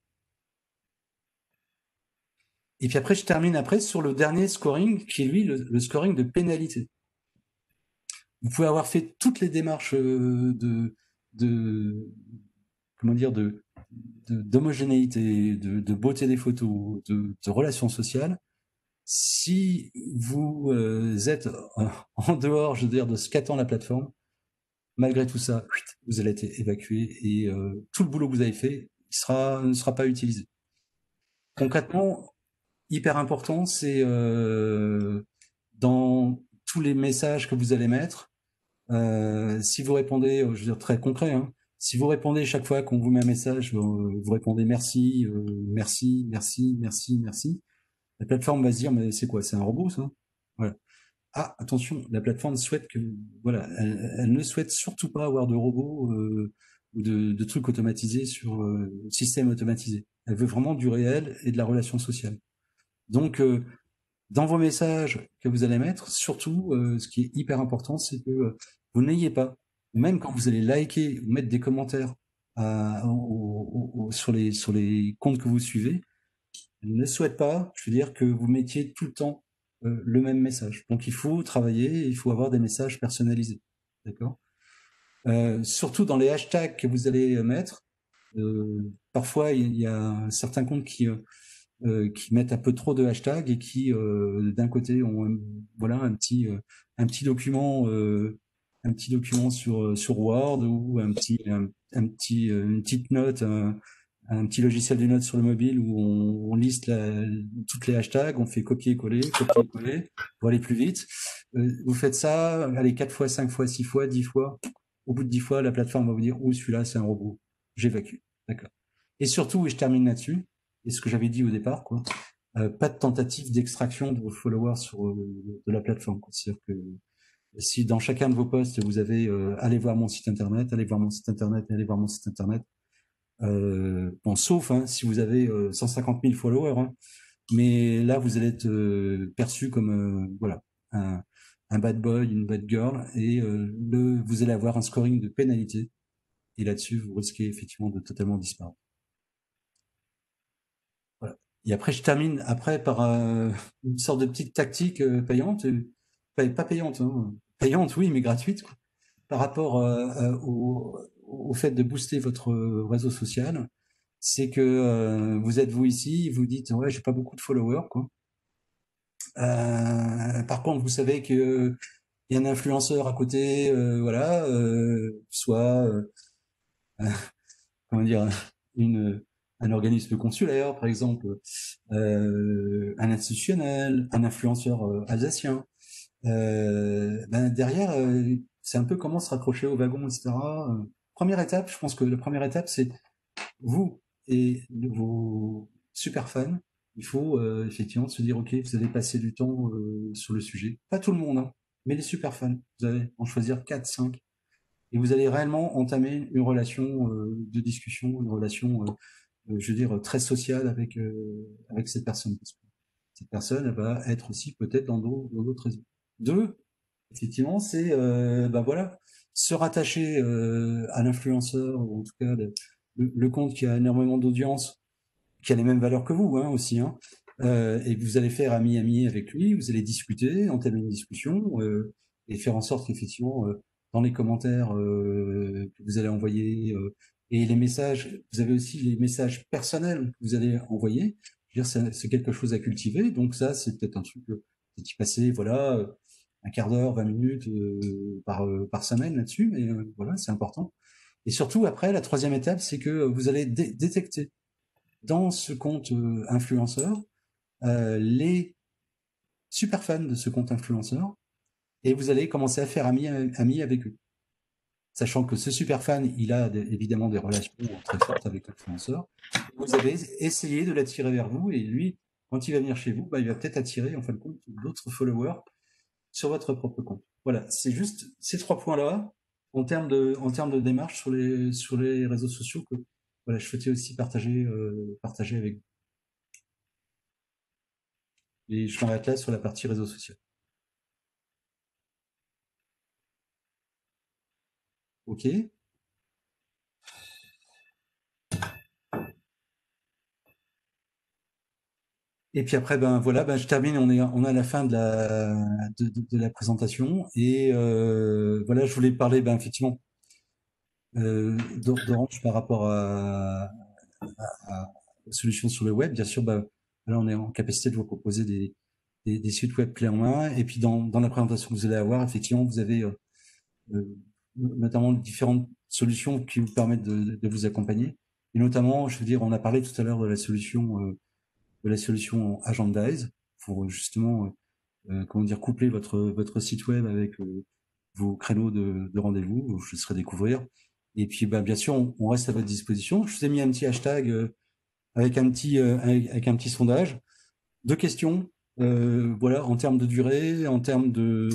Speaker 2: Et puis après, je termine après sur le dernier scoring, qui est lui le scoring de pénalité. Vous pouvez avoir fait toutes les démarches de comment dire, d'homogénéité, de beauté des photos, de relations sociales. Si vous êtes en dehors, je veux dire, de ce qu'attend la plateforme, malgré tout ça, vous allez être évacué et tout le boulot que vous avez fait ne sera pas utilisé. Concrètement, hyper important, c'est dans tous les messages que vous allez mettre, si vous répondez, je veux dire très concret, hein, si vous répondez chaque fois qu'on vous met un message, vous répondez merci, merci, merci, merci, merci, la plateforme va se dire mais c'est quoi, c'est un robot ça? Voilà. Ah, attention, la plateforme souhaite que, voilà, elle ne souhaite surtout pas avoir de robots ou de trucs automatisés sur système automatisé. Elle veut vraiment du réel et de la relation sociale. Donc, dans vos messages que vous allez mettre, surtout, ce qui est hyper important, c'est que vous n'ayez pas, même quand vous allez liker ou mettre des commentaires sur les comptes que vous suivez, elle ne souhaite pas, je veux dire, que vous mettiez tout le temps le même message. Donc il faut travailler, il faut avoir des messages personnalisés. D'accord. Surtout dans les hashtags que vous allez mettre, parfois il y a certains comptes qui mettent un peu trop de hashtags et qui, d'un côté, ont voilà, un petit document sur Word ou une petite note, un petit logiciel de notes sur le mobile où on liste toutes les hashtags, on fait copier-coller pour aller plus vite. Vous faites ça, allez, 4 fois, 5 fois, 6 fois, 10 fois. Au bout de 10 fois, la plateforme va vous dire, oh, celui-là, c'est un robot. J'évacue. D'accord. Et surtout, et je termine là-dessus, et ce que j'avais dit au départ, quoi, pas de tentative d'extraction de vos followers de la plateforme. C'est-à-dire que si dans chacun de vos posts, vous avez allez voir mon site internet, allez voir mon site internet, allez voir mon site internet, bon, sauf si vous avez 150 000 followers, hein, mais là, vous allez être perçu comme voilà, un bad boy, une bad girl, et vous allez avoir un scoring de pénalité, et là-dessus, vous risquez effectivement de totalement disparaître. Voilà. Et après, je termine après par une sorte de petite tactique payante, pas payante, hein, payante, oui, mais gratuite, quoi, par rapport au fait de booster votre réseau social. C'est que vous êtes vous ici, vous dites ouais, j'ai pas beaucoup de followers, quoi. Par contre, vous savez que il y a un influenceur à côté, voilà, soit comment dire, une, un organisme consulaire, par exemple, un institutionnel, un influenceur alsacien. Derrière, c'est un peu comment se raccrocher au wagon, etc. Première étape, je pense que la première étape, c'est vous et vos super fans. Il faut effectivement se dire, ok, vous allez passer du temps sur le sujet. Pas tout le monde, hein, mais les super fans. Vous allez en choisir 4, 5, et vous allez réellement entamer une relation de discussion, une relation, je veux dire, très sociale avec cette personne. Parce que cette personne, elle va être aussi peut-être dans d'autres réseaux. Deux, effectivement, c'est voilà, se rattacher à l'influenceur, ou en tout cas le compte qui a énormément d'audience, qui a les mêmes valeurs que vous, hein, aussi, hein, et vous allez faire ami-ami avec lui, vous allez discuter, entamer une discussion, et faire en sorte qu'effectivement, dans les commentaires que vous allez envoyer, et les messages, vous avez aussi les messages personnels que vous allez envoyer. Je veux dire, c'est quelque chose à cultiver, donc ça, c'est peut-être un truc que vous y passez, voilà, un quart d'heure, 20 minutes par semaine là-dessus, mais voilà, c'est important. Et surtout, après, la troisième étape, c'est que vous allez détecter dans ce compte influenceur les super fans de ce compte influenceur, et vous allez commencer à faire ami avec eux. Sachant que ce super fan, il a évidemment des relations très fortes avec l'influenceur. Vous allez essayer de l'attirer vers vous, et lui, quand il va venir chez vous, il va peut-être attirer, en fin de compte, d'autres followers sur votre propre compte. Voilà, c'est juste ces 3 points-là, en termes de démarche sur les réseaux sociaux, que voilà, je souhaitais aussi partager avec vous. Et je m'arrête là sur la partie réseaux sociaux. Ok. Et puis après, ben voilà, ben je termine. On est à la fin de la présentation. Et voilà, je voulais parler, ben effectivement, d'Orange par rapport aux solutions sur le web. Bien sûr, ben, là, on est en capacité de vous proposer des sites web clés en main. Et puis dans la présentation que vous allez avoir, effectivement, vous avez euh, notamment différentes solutions qui vous permettent de vous accompagner. Et notamment, je veux dire, on a parlé tout à l'heure de la solution Agendize pour justement comment dire coupler votre site web avec vos créneaux de rendez-vous. Je vous laisserai découvrir. Et puis, bah, bien sûr, on reste à votre disposition. Je vous ai mis un petit hashtag avec un petit sondage. 2 questions. Voilà, en termes de durée, en termes de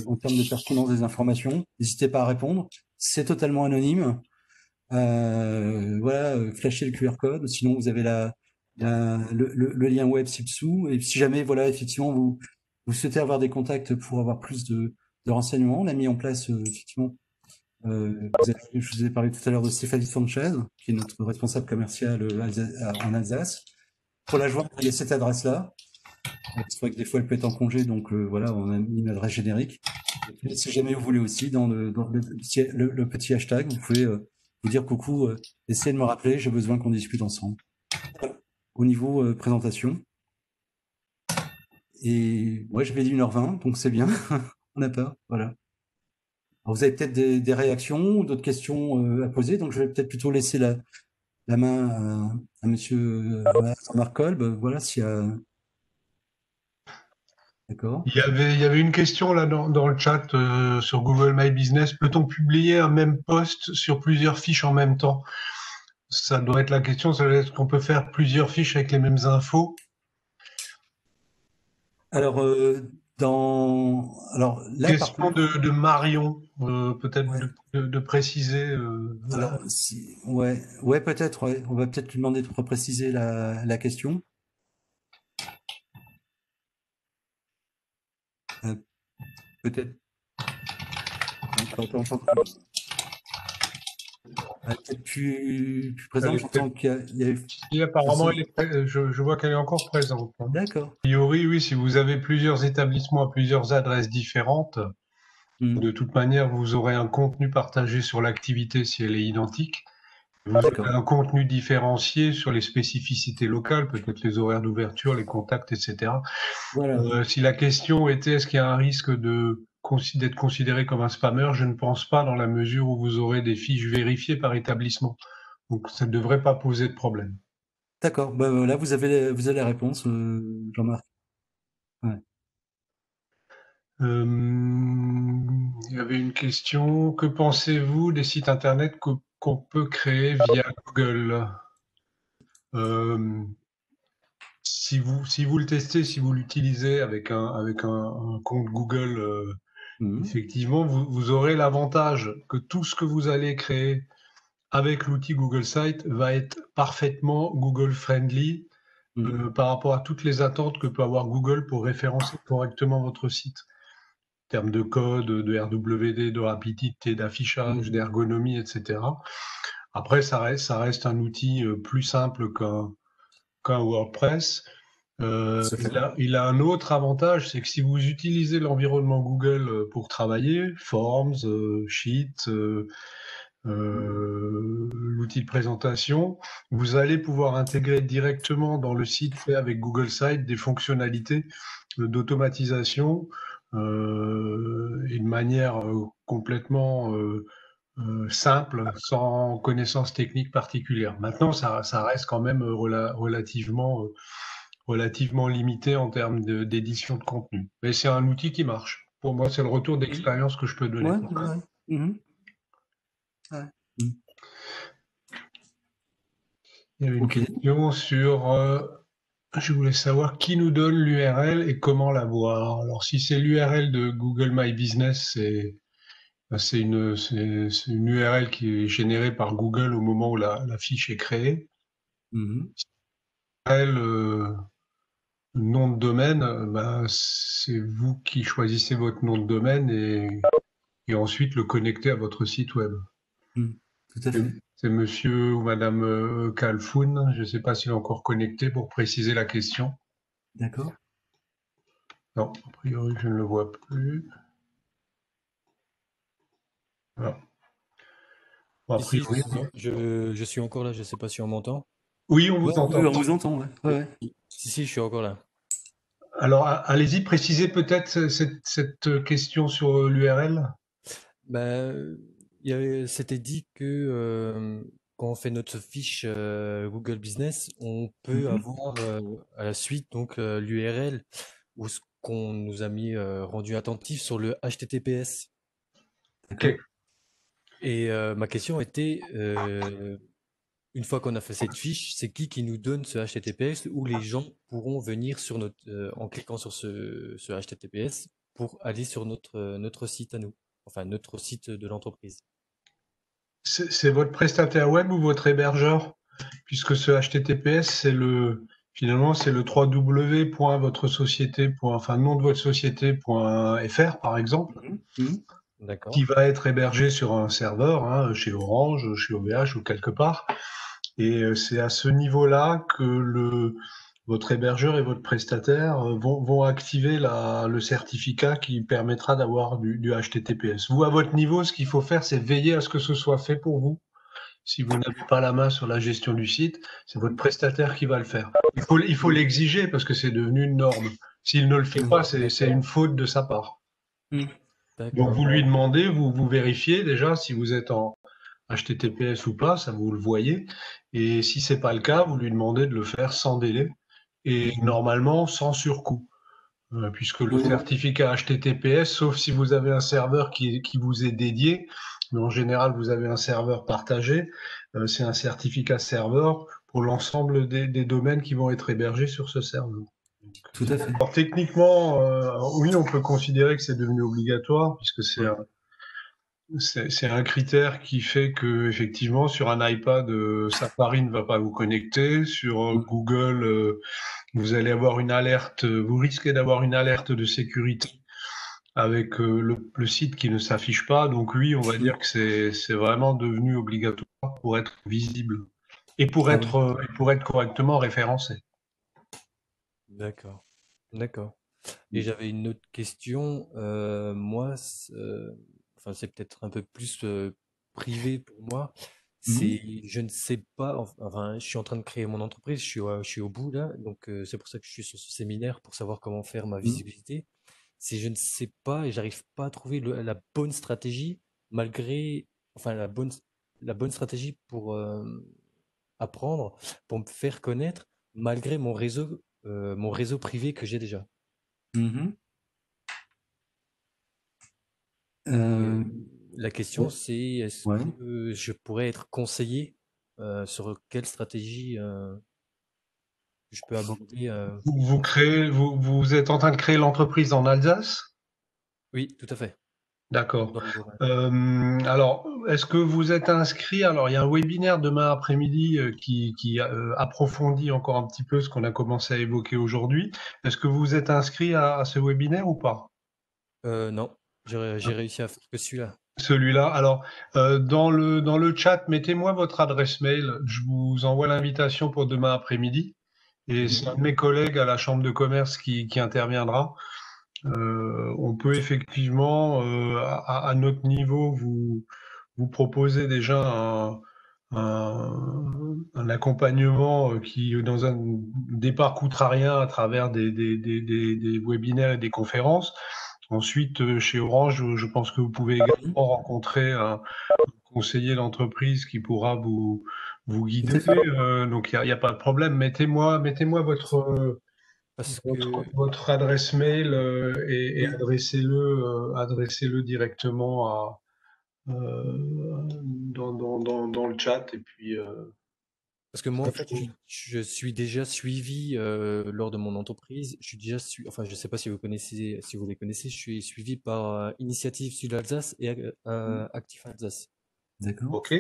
Speaker 2: pertinence des informations. N'hésitez pas à répondre. C'est totalement anonyme. Voilà, flashez le QR code. Sinon, vous avez le lien web ci-dessous. Et si jamais, voilà, effectivement, vous souhaitez avoir des contacts pour avoir plus de renseignements, on a mis en place, effectivement, je vous ai parlé tout à l'heure de Stéphanie Sanchez, qui est notre responsable commercial en Alsace. Pour la joindre, il y a cette adresse-là. C'est vrai que des fois, elle peut être en congé, donc voilà, on a mis une adresse générique. Et si jamais vous voulez aussi, dans le petit hashtag, vous pouvez vous dire coucou, essayez de me rappeler, j'ai besoin qu'on discute ensemble. Voilà. Au niveau présentation. Et moi, j'avais dit 1h20, donc c'est bien. On n'a pas, voilà. Alors, vous avez peut-être des réactions ou d'autres questions à poser, donc je vais peut-être plutôt laisser la main à monsieur Marc Kolb. Voilà, s'il y a. D'accord.
Speaker 1: Il y avait une question là dans le chat sur Google My Business. Peut-on publier un même post sur plusieurs fiches en même temps? Ça doit être la question. Ça doit être qu'on peut faire plusieurs fiches avec les mêmes infos.
Speaker 2: Alors, alors là, par
Speaker 1: Question
Speaker 2: contre,
Speaker 1: de Marion. Peut-être
Speaker 2: ouais.
Speaker 1: de préciser.
Speaker 2: Alors, ouais, peut-être, ouais. On va peut-être lui demander de repréciser la question. Euh, peut-être. Elle est peut-être plus
Speaker 1: Elle
Speaker 2: présente.
Speaker 1: est peut-être-
Speaker 2: J'entends qu'il y a eu.
Speaker 1: Si,
Speaker 2: Je
Speaker 1: apparemment,
Speaker 2: sais.
Speaker 1: je vois qu'elle est encore présente, hein.
Speaker 2: D'accord.
Speaker 1: A priori, oui, si vous avez plusieurs établissements à plusieurs adresses différentes,
Speaker 2: Hmm.
Speaker 1: de toute manière, vous aurez un contenu partagé sur l'activité si elle est identique. Vous aurez
Speaker 2: D'accord.
Speaker 1: un contenu différencié sur les spécificités locales, peut-être les horaires d'ouverture, les contacts, etc.
Speaker 2: Voilà.
Speaker 1: Si la question était est-ce qu'il y a un risque d'être considéré comme un spammer, je ne pense pas dans la mesure où vous aurez des fiches vérifiées par établissement. Donc ça ne devrait pas poser de problème.
Speaker 2: D'accord. Bah, là, vous avez la réponse, Jean-Marc. Ouais.
Speaker 1: Il y avait une question. Que pensez-vous des sites internet qu'on peut créer via Google? Euh, si vous le testez, si vous l'utilisez avec un compte Google,
Speaker 2: Mhm.
Speaker 1: effectivement, vous aurez l'avantage que tout ce que vous allez créer avec l'outil Google Site va être parfaitement Google friendly
Speaker 2: Mhm.
Speaker 1: par rapport à toutes les attentes que peut avoir Google pour référencer correctement votre site. En termes de code, de RWD, de rapidité d'affichage,
Speaker 2: Mhm.
Speaker 1: d'ergonomie, etc. Après, ça reste un outil plus simple qu'un WordPress.
Speaker 2: Tout à fait.
Speaker 1: Il a un autre avantage, c'est que si vous utilisez l'environnement Google pour travailler, Forms, Sheets, l'outil de présentation, vous allez pouvoir intégrer directement dans le site fait avec Google Sites des fonctionnalités d'automatisation et de manière complètement simple, sans connaissance technique particulière. Maintenant, ça reste quand même relativement limité en termes d'édition de contenu. Mais c'est un outil qui marche. Pour moi, c'est le retour
Speaker 2: Mhm.
Speaker 1: d'expérience que je peux donner.
Speaker 2: Ouais, ouais. Mhm. Ouais. Mhm.
Speaker 1: Il y avait une
Speaker 2: Ok.
Speaker 1: question sur, je voulais savoir qui nous donne l'URL et comment la voir. Alors, si c'est l'URL de Google My Business, c'est une URL qui est générée par Google au moment où la fiche est créée.
Speaker 2: Mhm.
Speaker 1: URL, nom de domaine, ben, c'est vous qui choisissez votre nom de domaine et ensuite le connecter à votre site web.
Speaker 2: Mhm. Tout à
Speaker 1: C'est
Speaker 2: fait.
Speaker 1: c'est monsieur ou madame Kalfoun, je ne sais pas s'il est encore connecté pour préciser la question.
Speaker 2: D'accord.
Speaker 1: Non, a priori, je ne le vois plus. Voilà. Bon, a
Speaker 3: Si,
Speaker 1: priori,
Speaker 3: je suis encore là, je sais pas si on m'entend.
Speaker 1: oui, on
Speaker 2: Ouais,
Speaker 1: vous entend.
Speaker 2: on vous entend, ouais. Ouais, ouais.
Speaker 3: Si, je suis encore là.
Speaker 1: Alors, allez-y, précisez peut-être cette question sur l'URL.
Speaker 3: Bah, c'était dit que quand on fait notre fiche Google Business, on peut
Speaker 2: Mhm.
Speaker 3: avoir à la suite donc l'URL ou ce qu'on nous a mis rendu attentif sur le HTTPS.
Speaker 1: Ok.
Speaker 2: D'accord.
Speaker 3: Et ma question était, une fois qu'on a fait cette fiche, c'est qui nous donne ce HTTPS où les gens pourront venir sur en cliquant sur ce HTTPS pour aller sur notre site à nous, enfin notre site de l'entreprise.
Speaker 1: C'est votre prestataire web ou votre hébergeur? Puisque ce HTTPS, finalement, c'est le www.votresociété. Enfin, nom de votre société.fr, par exemple,
Speaker 2: Mhm. Mhm.
Speaker 1: qui
Speaker 3: D'accord.
Speaker 1: va être hébergé sur un serveur, hein, chez Orange, chez OVH ou quelque part. Et c'est à ce niveau-là que votre hébergeur et votre prestataire vont activer le certificat qui permettra d'avoir du HTTPS. Vous, à votre niveau, ce qu'il faut faire, c'est veiller à ce que ce soit fait pour vous. Si vous n'avez pas la main sur la gestion du site, c'est votre prestataire qui va le faire. Il faut l'exiger parce que c'est devenu une norme. S'il ne le fait pas, c'est une
Speaker 3: D'accord.
Speaker 1: faute de sa part.
Speaker 2: Mhm.
Speaker 1: Donc
Speaker 3: D'accord.
Speaker 1: vous lui demandez, vous vérifiez déjà si vous êtes en HTTPS ou pas, ça vous le voyez. Et si c'est pas le cas, vous lui demandez de le faire sans délai et normalement sans surcoût. Puisque le
Speaker 2: Oui.
Speaker 1: certificat HTTPS, sauf si vous avez un serveur qui vous est dédié, mais en général vous avez un serveur partagé, c'est un certificat serveur pour l'ensemble des domaines qui vont être hébergés sur ce serveur.
Speaker 2: Tout à fait.
Speaker 1: Alors, techniquement, oui, on peut considérer que c'est devenu obligatoire, puisque
Speaker 2: Ouais.
Speaker 1: c'est un critère qui fait que effectivement sur un iPad, Safari ne va pas vous connecter, sur
Speaker 2: Mhm.
Speaker 1: Google, vous allez avoir une alerte, vous risquez d'avoir une alerte de sécurité avec le site qui ne s'affiche pas. Donc oui, on va dire que c'est vraiment devenu obligatoire pour être visible et
Speaker 2: Ah oui.
Speaker 1: et pour être correctement référencé.
Speaker 3: D'accord. D'accord. Et
Speaker 2: Mhm.
Speaker 3: j'avais une autre question. Moi, enfin, c'est peut-être un peu plus privé pour moi.
Speaker 2: Mhm.
Speaker 3: Je ne sais pas, enfin, je suis en train de créer mon entreprise, je suis au bout là, donc c'est pour ça que je suis sur ce séminaire pour savoir comment faire ma
Speaker 2: Mhm.
Speaker 3: visibilité. Si je ne sais pas et j'arrive pas à trouver la bonne stratégie, malgré, enfin, la bonne stratégie pour apprendre, pour me faire connaître, malgré mon réseau privé que j'ai déjà.
Speaker 2: Mhm.
Speaker 3: Et
Speaker 2: Euh,
Speaker 3: la question,
Speaker 2: ouais.
Speaker 3: c'est est-ce
Speaker 2: Ouais.
Speaker 3: que je pourrais être conseillé sur quelle stratégie je peux aborder
Speaker 1: Vous êtes en train de créer l'entreprise en Alsace?
Speaker 3: Oui, tout à fait.
Speaker 1: D'accord.
Speaker 3: Dans le Lorrain.
Speaker 1: Alors, est-ce que vous êtes inscrit? Alors, il y a un webinaire demain après-midi qui approfondit encore un petit peu ce qu'on a commencé à évoquer aujourd'hui. Est-ce que vous êtes inscrit à ce webinaire ou pas?
Speaker 3: Non, j'ai réussi à faire que celui-là.
Speaker 1: Celui-là. Alors, dans le chat, mettez-moi votre adresse mail. Je vous envoie l'invitation pour demain après-midi. Et c'est un
Speaker 2: Mhm.
Speaker 1: de mes collègues à la Chambre de commerce qui interviendra. On peut effectivement, à notre niveau, vous proposer déjà un accompagnement qui, dans un départ, coûtera rien à travers des webinaires et des conférences. Ensuite, chez Orange, je pense que vous pouvez
Speaker 2: Mhm.
Speaker 1: également rencontrer un conseiller d'entreprise qui pourra vous
Speaker 2: Tout
Speaker 1: guider.
Speaker 2: à fait.
Speaker 1: Donc, il y a pas de problème. Mettez-moi
Speaker 3: Parce que,
Speaker 1: votre adresse mail et
Speaker 2: Mhm.
Speaker 1: adressez-le directement dans le chat. Et puis,
Speaker 3: parce que moi, en fait, je suis déjà suivi lors de mon entreprise. Je suis déjà enfin, je sais pas si vous connaissez, si vous les connaissez, je suis suivi par Initiative Sud Alsace et Actif Alsace.
Speaker 2: D'accord.
Speaker 1: OK.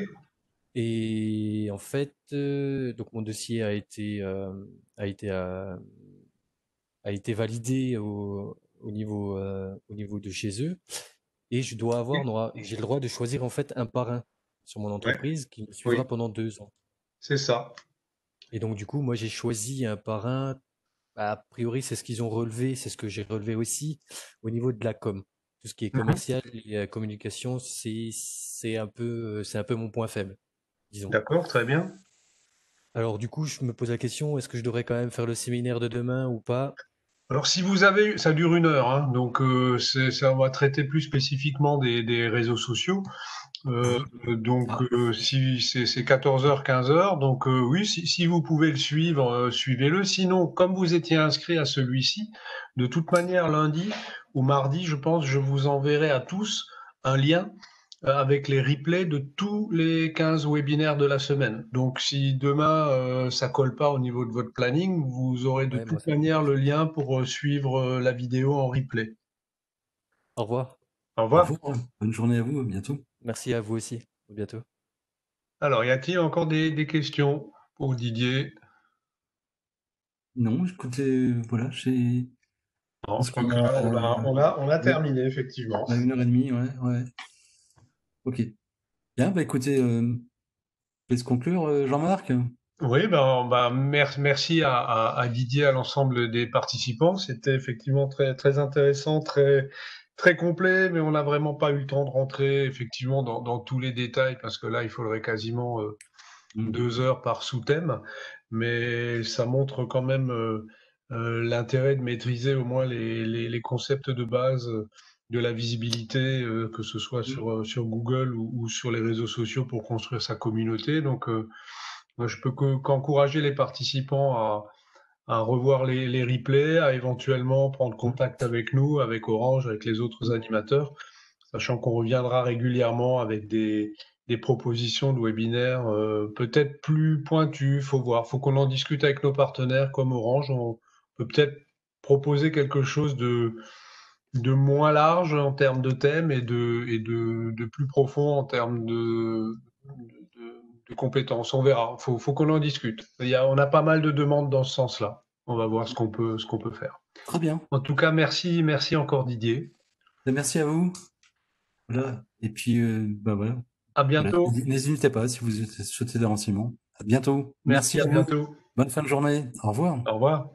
Speaker 3: Et en fait, donc mon dossier a été, euh, a été validé au niveau de chez eux. Et j'ai le droit de choisir en fait un parrain sur mon
Speaker 1: Ouais,
Speaker 3: entreprise qui me
Speaker 1: oui,
Speaker 3: suivra pendant 2 ans.
Speaker 1: c'est ça.
Speaker 3: Et donc du coup, moi j'ai choisi un parrain bah, a priori, c'est ce qu'ils ont relevé, c'est ce que j'ai relevé aussi au niveau de la com. Tout ce qui est
Speaker 1: Mhm.
Speaker 3: commercial et communication, c'est un peu mon point faible, disons.
Speaker 1: D'accord, très bien.
Speaker 3: Alors du coup, je me pose la question, est-ce que je devrais quand même faire le séminaire de demain ou pas?
Speaker 1: Alors, si vous avez, ça dure 1 heure, hein, donc ça on va traiter plus spécifiquement des réseaux sociaux. Euh, donc,
Speaker 2: Ah,
Speaker 1: si c'est 14 h 15 h, donc oui, si vous pouvez le suivre, suivez-le. Sinon, comme vous étiez inscrit à celui-ci, de toute manière, lundi ou mardi, je pense, je vous enverrai à tous un lien avec les replays de tous les 15 webinaires de la semaine. Donc, si demain, ça colle pas au niveau de votre planning, vous aurez de
Speaker 3: Ouais, moi
Speaker 1: toute
Speaker 3: ça me
Speaker 1: manière le
Speaker 3: suffit.
Speaker 1: lien pour suivre la vidéo en replay.
Speaker 3: Au revoir.
Speaker 1: Au
Speaker 2: au
Speaker 1: revoir.
Speaker 2: revoir, bonne journée à vous, à bientôt.
Speaker 3: Merci à vous aussi. À bientôt.
Speaker 1: Alors, y a-t-il encore des questions pour Didier?
Speaker 2: Non, écoutez, voilà, je
Speaker 1: Non, je
Speaker 2: pense
Speaker 1: crois
Speaker 2: qu'on
Speaker 1: que
Speaker 2: a,
Speaker 1: là, on a
Speaker 2: oui,
Speaker 1: terminé, effectivement.
Speaker 2: on a 1 h 30, ouais, ouais. Ok. Bien, bah écoutez, je laisse conclure, Jean-Marc.
Speaker 1: Oui, merci à Didier, à l'ensemble des participants. C'était effectivement très, très intéressant, très, très complet, mais on n'a vraiment pas eu le temps de rentrer effectivement dans tous les détails parce que là, il faudrait quasiment
Speaker 2: Mm.
Speaker 1: 2 heures par sous-thème. Mais ça montre quand même l'intérêt de maîtriser au moins les concepts de base de la visibilité, que ce soit sur Google ou sur les réseaux sociaux pour construire sa communauté. Donc, moi, je peux qu'encourager les participants à revoir les replays, à éventuellement prendre
Speaker 2: Mm.
Speaker 1: contact avec nous, avec Orange, avec les autres animateurs, sachant qu'on reviendra régulièrement avec des propositions de webinaires peut-être plus pointues. Faut voir, faut qu'on en discute avec nos partenaires comme Orange. On peut peut-être proposer quelque chose de moins large en termes de thèmes et de plus profond en termes de compétences. On verra. Faut qu'on en discute. On a pas mal de demandes dans ce sens-là. On va voir ce qu'on peut faire.
Speaker 2: Très bien.
Speaker 1: En tout cas, merci encore Didier.
Speaker 2: Ben, merci à vous. Voilà. Et puis, bah voilà.
Speaker 1: À
Speaker 2: Voilà.
Speaker 1: bientôt.
Speaker 2: N'hésitez pas si vous souhaitez des renseignements. À bientôt. Merci
Speaker 1: Merci,
Speaker 2: à
Speaker 1: à
Speaker 2: vous.
Speaker 1: bientôt.
Speaker 2: Bonne fin de journée. Au revoir.
Speaker 1: Au revoir.